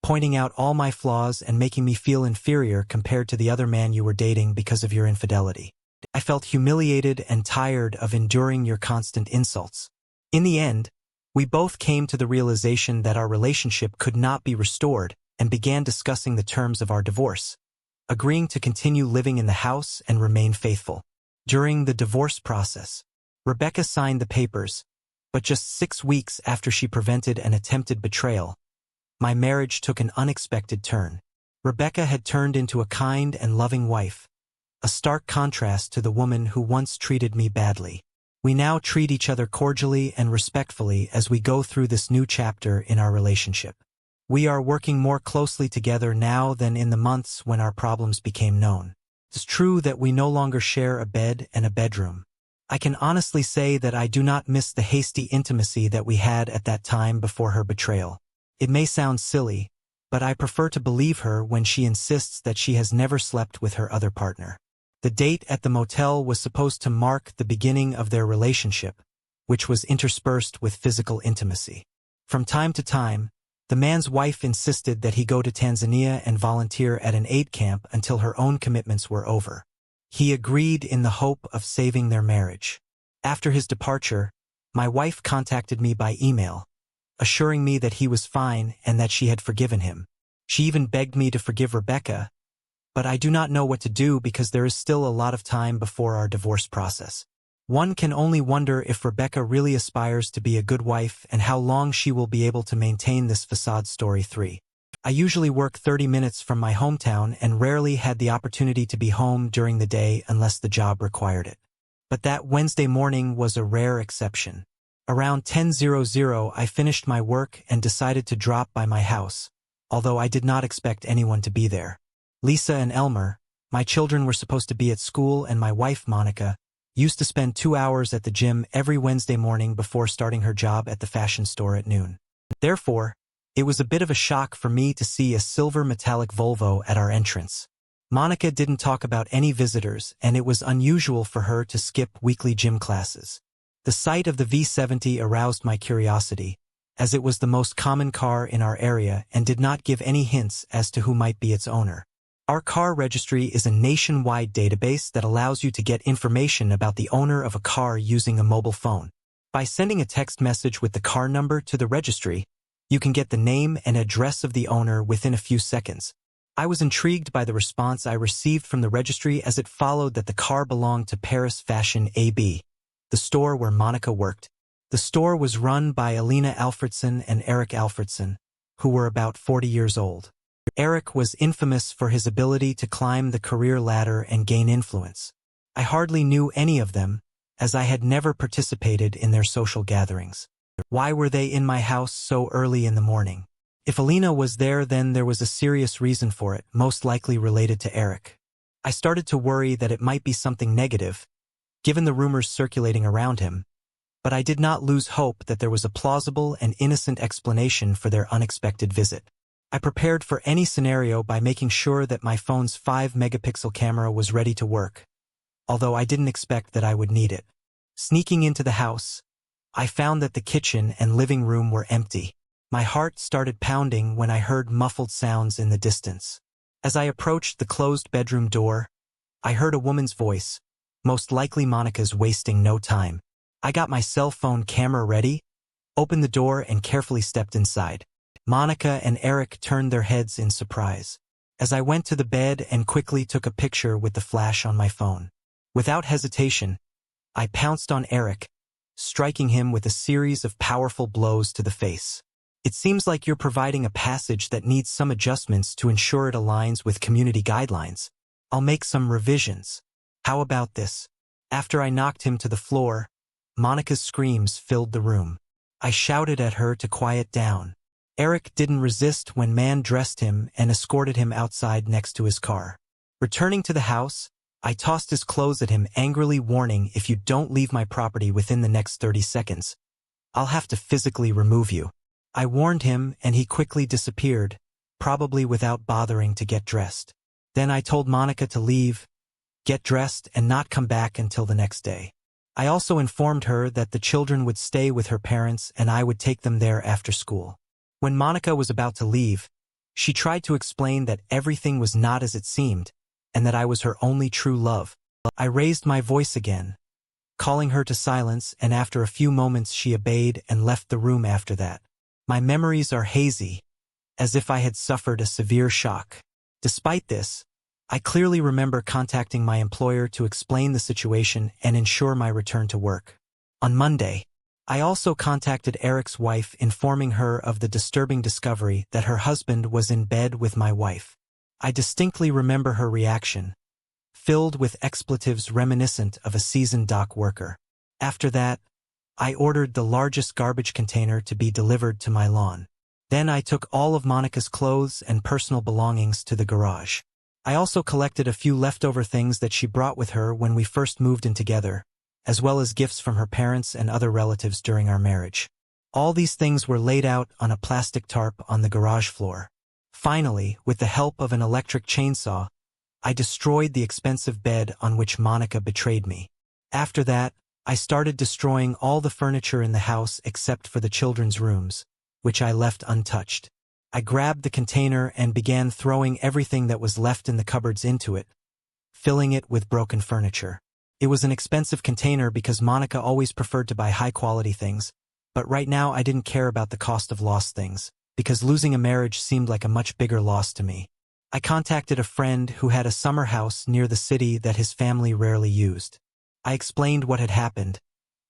pointing out all my flaws and making me feel inferior compared to the other man you were dating because of your infidelity. I felt humiliated and tired of enduring your constant insults. In the end, we both came to the realization that our relationship could not be restored and began discussing the terms of our divorce, agreeing to continue living in the house and remain faithful. During the divorce process, Rebecca signed the papers, but just 6 weeks after she prevented an attempted betrayal, my marriage took an unexpected turn. Rebecca had turned into a kind and loving wife, a stark contrast to the woman who once treated me badly. We now treat each other cordially and respectfully as we go through this new chapter in our relationship. We are working more closely together now than in the months when our problems became known. It's true that we no longer share a bed and a bedroom. I can honestly say that I do not miss the hasty intimacy that we had at that time before her betrayal. It may sound silly, but I prefer to believe her when she insists that she has never slept with her other partner. The date at the motel was supposed to mark the beginning of their relationship, which was interspersed with physical intimacy. From time to time, the man's wife insisted that he go to Tanzania and volunteer at an aid camp until her own commitments were over. He agreed in the hope of saving their marriage. After his departure, my wife contacted me by email, assuring me that he was fine and that she had forgiven him. She even begged me to forgive Rebecca, but I do not know what to do because there is still a lot of time before our divorce process. One can only wonder if Rebecca really aspires to be a good wife and how long she will be able to maintain this facade. Story 3. I usually work 30 minutes from my hometown and rarely had the opportunity to be home during the day unless the job required it. But that Wednesday morning was a rare exception. Around 10:00 I finished my work and decided to drop by my house, although I did not expect anyone to be there. Lisa and Elmer, my children, were supposed to be at school, and my wife, Monica, used to spend 2 hours at the gym every Wednesday morning before starting her job at the fashion store at noon. Therefore, it was a bit of a shock for me to see a silver metallic Volvo at our entrance. Monica didn't talk about any visitors, and it was unusual for her to skip weekly gym classes. The sight of the V70 aroused my curiosity, as it was the most common car in our area and did not give any hints as to who might be its owner. Our car registry is a nationwide database that allows you to get information about the owner of a car using a mobile phone. By sending a text message with the car number to the registry, you can get the name and address of the owner within a few seconds. I was intrigued by the response I received from the registry, as it followed that the car belonged to Paris Fashion AB, the store where Monica worked. The store was run by Alina Alfredson and Eric Alfredson, who were about 40 years old. Eric was infamous for his ability to climb the career ladder and gain influence. I hardly knew any of them, as I had never participated in their social gatherings. Why were they in my house so early in the morning? If Alina was there, then there was a serious reason for it, most likely related to Eric. I started to worry that it might be something negative, given the rumors circulating around him, but I did not lose hope that there was a plausible and innocent explanation for their unexpected visit. I prepared for any scenario by making sure that my phone's 5-megapixel camera was ready to work, although I didn't expect that I would need it. Sneaking into the house, I found that the kitchen and living room were empty. My heart started pounding when I heard muffled sounds in the distance. As I approached the closed bedroom door, I heard a woman's voice, most likely Monica's, wasting no time. I got my cell phone camera ready, opened the door, and carefully stepped inside. Monica and Eric turned their heads in surprise, as I went to the bed and quickly took a picture with the flash on my phone. Without hesitation, I pounced on Eric, striking him with a series of powerful blows to the face. It seems like you're providing a passage that needs some adjustments to ensure it aligns with community guidelines. I'll make some revisions. How about this? After I knocked him to the floor, Monica's screams filled the room. I shouted at her to quiet down. Eric didn't resist when man dressed him and escorted him outside next to his car. Returning to the house, I tossed his clothes at him, angrily warning, "If you don't leave my property within the next 30 seconds, I'll have to physically remove you." I warned him and he quickly disappeared, probably without bothering to get dressed. Then I told Monica to leave, get dressed, and not come back until the next day. I also informed her that the children would stay with her parents and I would take them there after school. When Monica was about to leave, she tried to explain that everything was not as it seemed, and that I was her only true love. I raised my voice again, calling her to silence, and after a few moments she obeyed and left the room after that. My memories are hazy, as if I had suffered a severe shock. Despite this, I clearly remember contacting my employer to explain the situation and ensure my return to work. On Monday, I also contacted Eric's wife, informing her of the disturbing discovery that her husband was in bed with my wife. I distinctly remember her reaction, filled with expletives reminiscent of a seasoned dock worker. After that, I ordered the largest garbage container to be delivered to my lawn. Then I took all of Monica's clothes and personal belongings to the garage. I also collected a few leftover things that she brought with her when we first moved in together, as well as gifts from her parents and other relatives during our marriage. All these things were laid out on a plastic tarp on the garage floor. Finally, with the help of an electric chainsaw, I destroyed the expensive bed on which Monica betrayed me. After that, I started destroying all the furniture in the house except for the children's rooms, which I left untouched. I grabbed the container and began throwing everything that was left in the cupboards into it, filling it with broken furniture. It was an expensive container because Monica always preferred to buy high-quality things, but right now I didn't care about the cost of lost things, because losing a marriage seemed like a much bigger loss to me. I contacted a friend who had a summer house near the city that his family rarely used. I explained what had happened,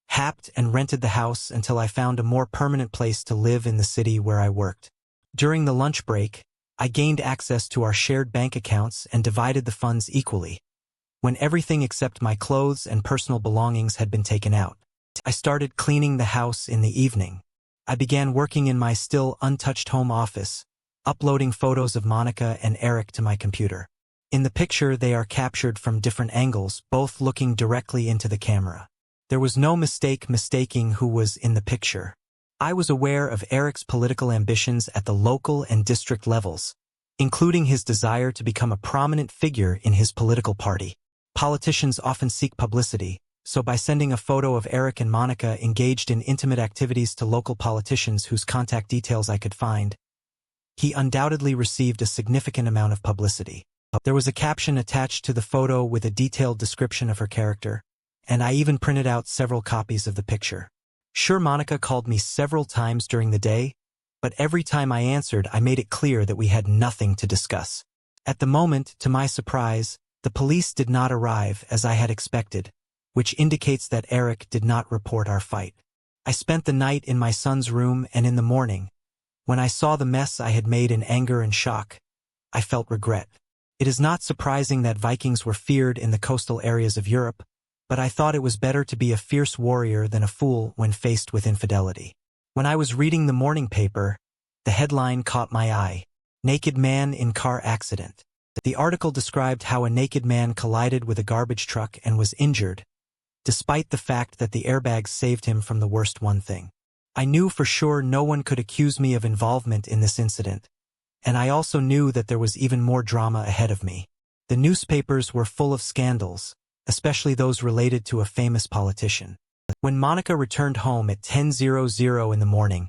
happed and rented the house until I found a more permanent place to live in the city where I worked. During the lunch break, I gained access to our shared bank accounts and divided the funds equally. When everything except my clothes and personal belongings had been taken out, I started cleaning the house in the evening. I began working in my still untouched home office, uploading photos of Monica and Eric to my computer. In the picture, they are captured from different angles, both looking directly into the camera. There was no mistaking who was in the picture. I was aware of Eric's political ambitions at the local and district levels, including his desire to become a prominent figure in his political party. Politicians often seek publicity, so by sending a photo of Eric and Monica engaged in intimate activities to local politicians whose contact details I could find, he undoubtedly received a significant amount of publicity. There was a caption attached to the photo with a detailed description of her character, and I even printed out several copies of the picture. Sure, Monica called me several times during the day, but every time I answered, I made it clear that we had nothing to discuss. At the moment, to my surprise, the police did not arrive as I had expected, which indicates that Eric did not report our fight. I spent the night in my son's room, and in the morning, when I saw the mess I had made in anger and shock, I felt regret. It is not surprising that Vikings were feared in the coastal areas of Europe, but I thought it was better to be a fierce warrior than a fool when faced with infidelity. When I was reading the morning paper, the headline caught my eye: "Naked Man in Car Accident." The article described how a naked man collided with a garbage truck and was injured, despite the fact that the airbags saved him from the worst one thing. I knew for sure no one could accuse me of involvement in this incident, and I also knew that there was even more drama ahead of me. The newspapers were full of scandals, especially those related to a famous politician. When Monica returned home at 10:00 in the morning,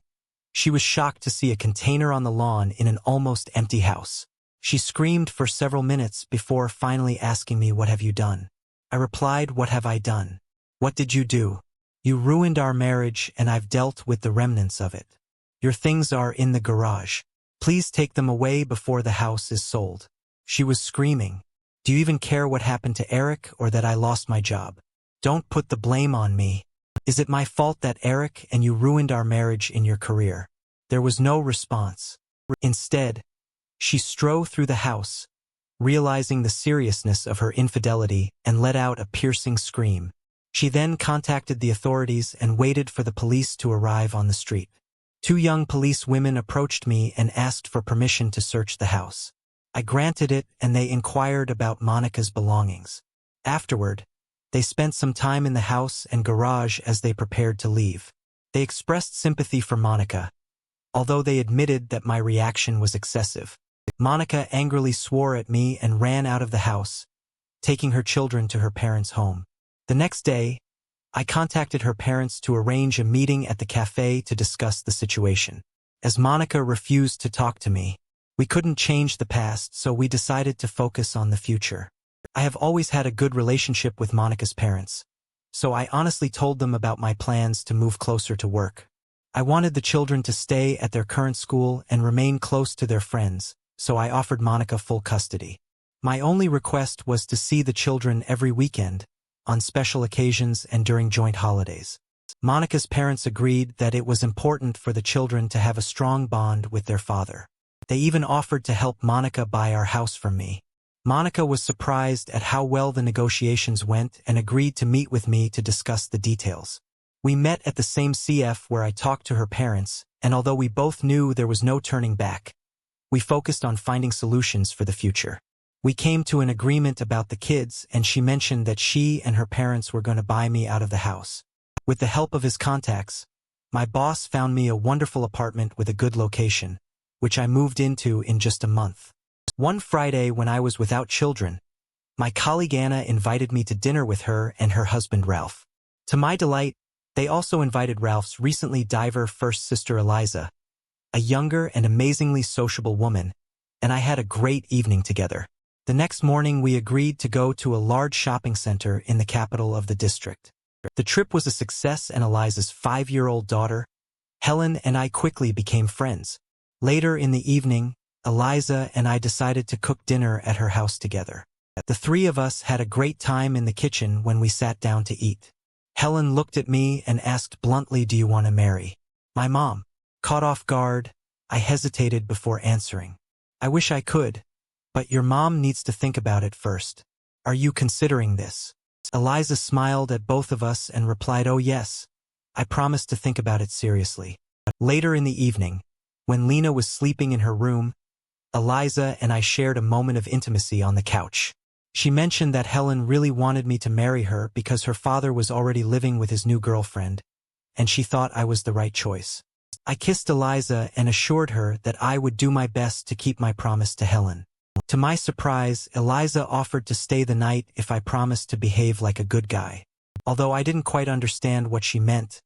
she was shocked to see a container on the lawn in an almost empty house. She screamed for several minutes before finally asking me, "What have you done?" I replied, "What have I done? What did you do? You ruined our marriage, and I've dealt with the remnants of it. Your things are in the garage. Please take them away before the house is sold." She was screaming, "Do you even care what happened to Eric or that I lost my job? Don't put the blame on me. Is it my fault that Eric and you ruined our marriage in your career?" There was no response. Instead, she strode through the house, realizing the seriousness of her infidelity, and let out a piercing scream. She then contacted the authorities and waited for the police to arrive on the street. 2 young police women approached me and asked for permission to search the house. I granted it, and they inquired about Monica's belongings. Afterward, they spent some time in the house and garage as they prepared to leave. They expressed sympathy for Monica, although they admitted that my reaction was excessive. Monica angrily swore at me and ran out of the house, taking her children to her parents' home. The next day, I contacted her parents to arrange a meeting at the cafe to discuss the situation. As Monica refused to talk to me, we couldn't change the past, so we decided to focus on the future. I have always had a good relationship with Monica's parents, so I honestly told them about my plans to move closer to work. I wanted the children to stay at their current school and remain close to their friends, so I offered Monica full custody. My only request was to see the children every weekend, on special occasions and during joint holidays. Monica's parents agreed that it was important for the children to have a strong bond with their father. They even offered to help Monica buy our house from me. Monica was surprised at how well the negotiations went and agreed to meet with me to discuss the details. We met at the same CF where I talked to her parents, and although we both knew there was no turning back, we focused on finding solutions for the future. We came to an agreement about the kids, and she mentioned that she and her parents were going to buy me out of the house. With the help of his contacts, My boss found me a wonderful apartment with a good location, which I moved into in just a month. One Friday when I was without children, my colleague Anna invited me to dinner with her and her husband Ralph. To my delight, they also invited Ralph's recently divorced first sister Eliza, a younger and amazingly sociable woman, and I had a great evening together. The next morning we agreed to go to a large shopping center in the capital of the district. The trip was a success and Eliza's 5-year-old daughter, Helen, and I quickly became friends. Later in the evening, Eliza and I decided to cook dinner at her house together. The three of us had a great time in the kitchen when we sat down to eat. Helen looked at me and asked bluntly, "Do you want to marry my mom?" Caught off guard, I hesitated before answering. "I wish I could, but your mom needs to think about it first. Are you considering this?" Eliza smiled at both of us and replied, "Oh yes, I promised to think about it seriously." Later in the evening, when Lena was sleeping in her room, Eliza and I shared a moment of intimacy on the couch. She mentioned that Helen really wanted me to marry her because her father was already living with his new girlfriend, and she thought I was the right choice. I kissed Eliza and assured her that I would do my best to keep my promise to Helen. To my surprise, Eliza offered to stay the night if I promised to behave like a good guy. Although I didn't quite understand what she meant,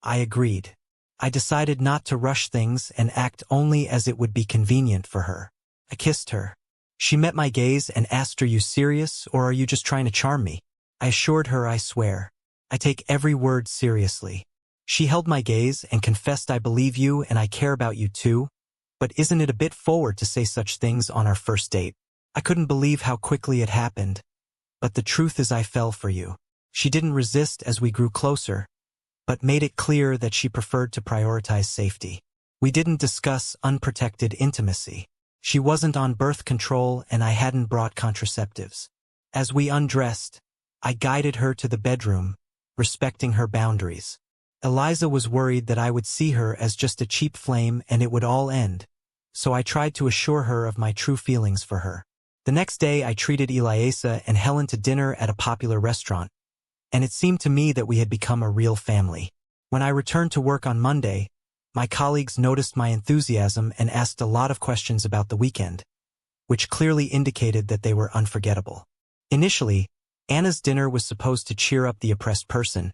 I agreed. I decided not to rush things and act only as it would be convenient for her. I kissed her. She met my gaze and asked, "Are you serious, or are you just trying to charm me?" I assured her, "I swear, I take every word seriously." She held my gaze and confessed, "I believe you and I care about you too, but isn't it a bit forward to say such things on our first date?" I couldn't believe how quickly it happened, but the truth is I fell for you. She didn't resist as we grew closer, but made it clear that she preferred to prioritize safety. We didn't discuss unprotected intimacy. She wasn't on birth control and I hadn't brought contraceptives. As we undressed, I guided her to the bedroom, respecting her boundaries. Eliza was worried that I would see her as just a cheap flame and it would all end, so I tried to assure her of my true feelings for her. The next day I treated Eliza and Helen to dinner at a popular restaurant, and it seemed to me that we had become a real family. When I returned to work on Monday, my colleagues noticed my enthusiasm and asked a lot of questions about the weekend, which clearly indicated that they were unforgettable. Initially, Anna's dinner was supposed to cheer up the oppressed person,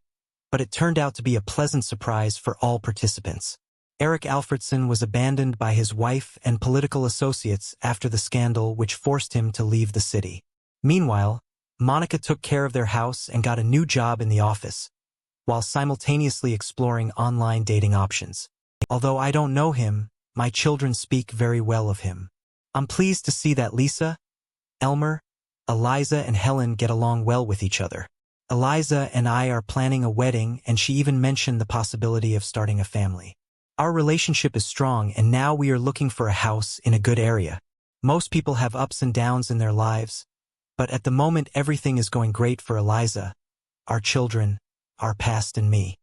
but it turned out to be a pleasant surprise for all participants. Eric Alfredson was abandoned by his wife and political associates after the scandal which forced him to leave the city. Meanwhile, Monica took care of their house and got a new job in the office, while simultaneously exploring online dating options. Although I don't know him, my children speak very well of him. I'm pleased to see that Lisa, Elmer, Eliza and Helen get along well with each other. Eliza and I are planning a wedding and she even mentioned the possibility of starting a family. Our relationship is strong and now we are looking for a house in a good area. Most people have ups and downs in their lives, but at the moment everything is going great for Eliza, our children, our past and me.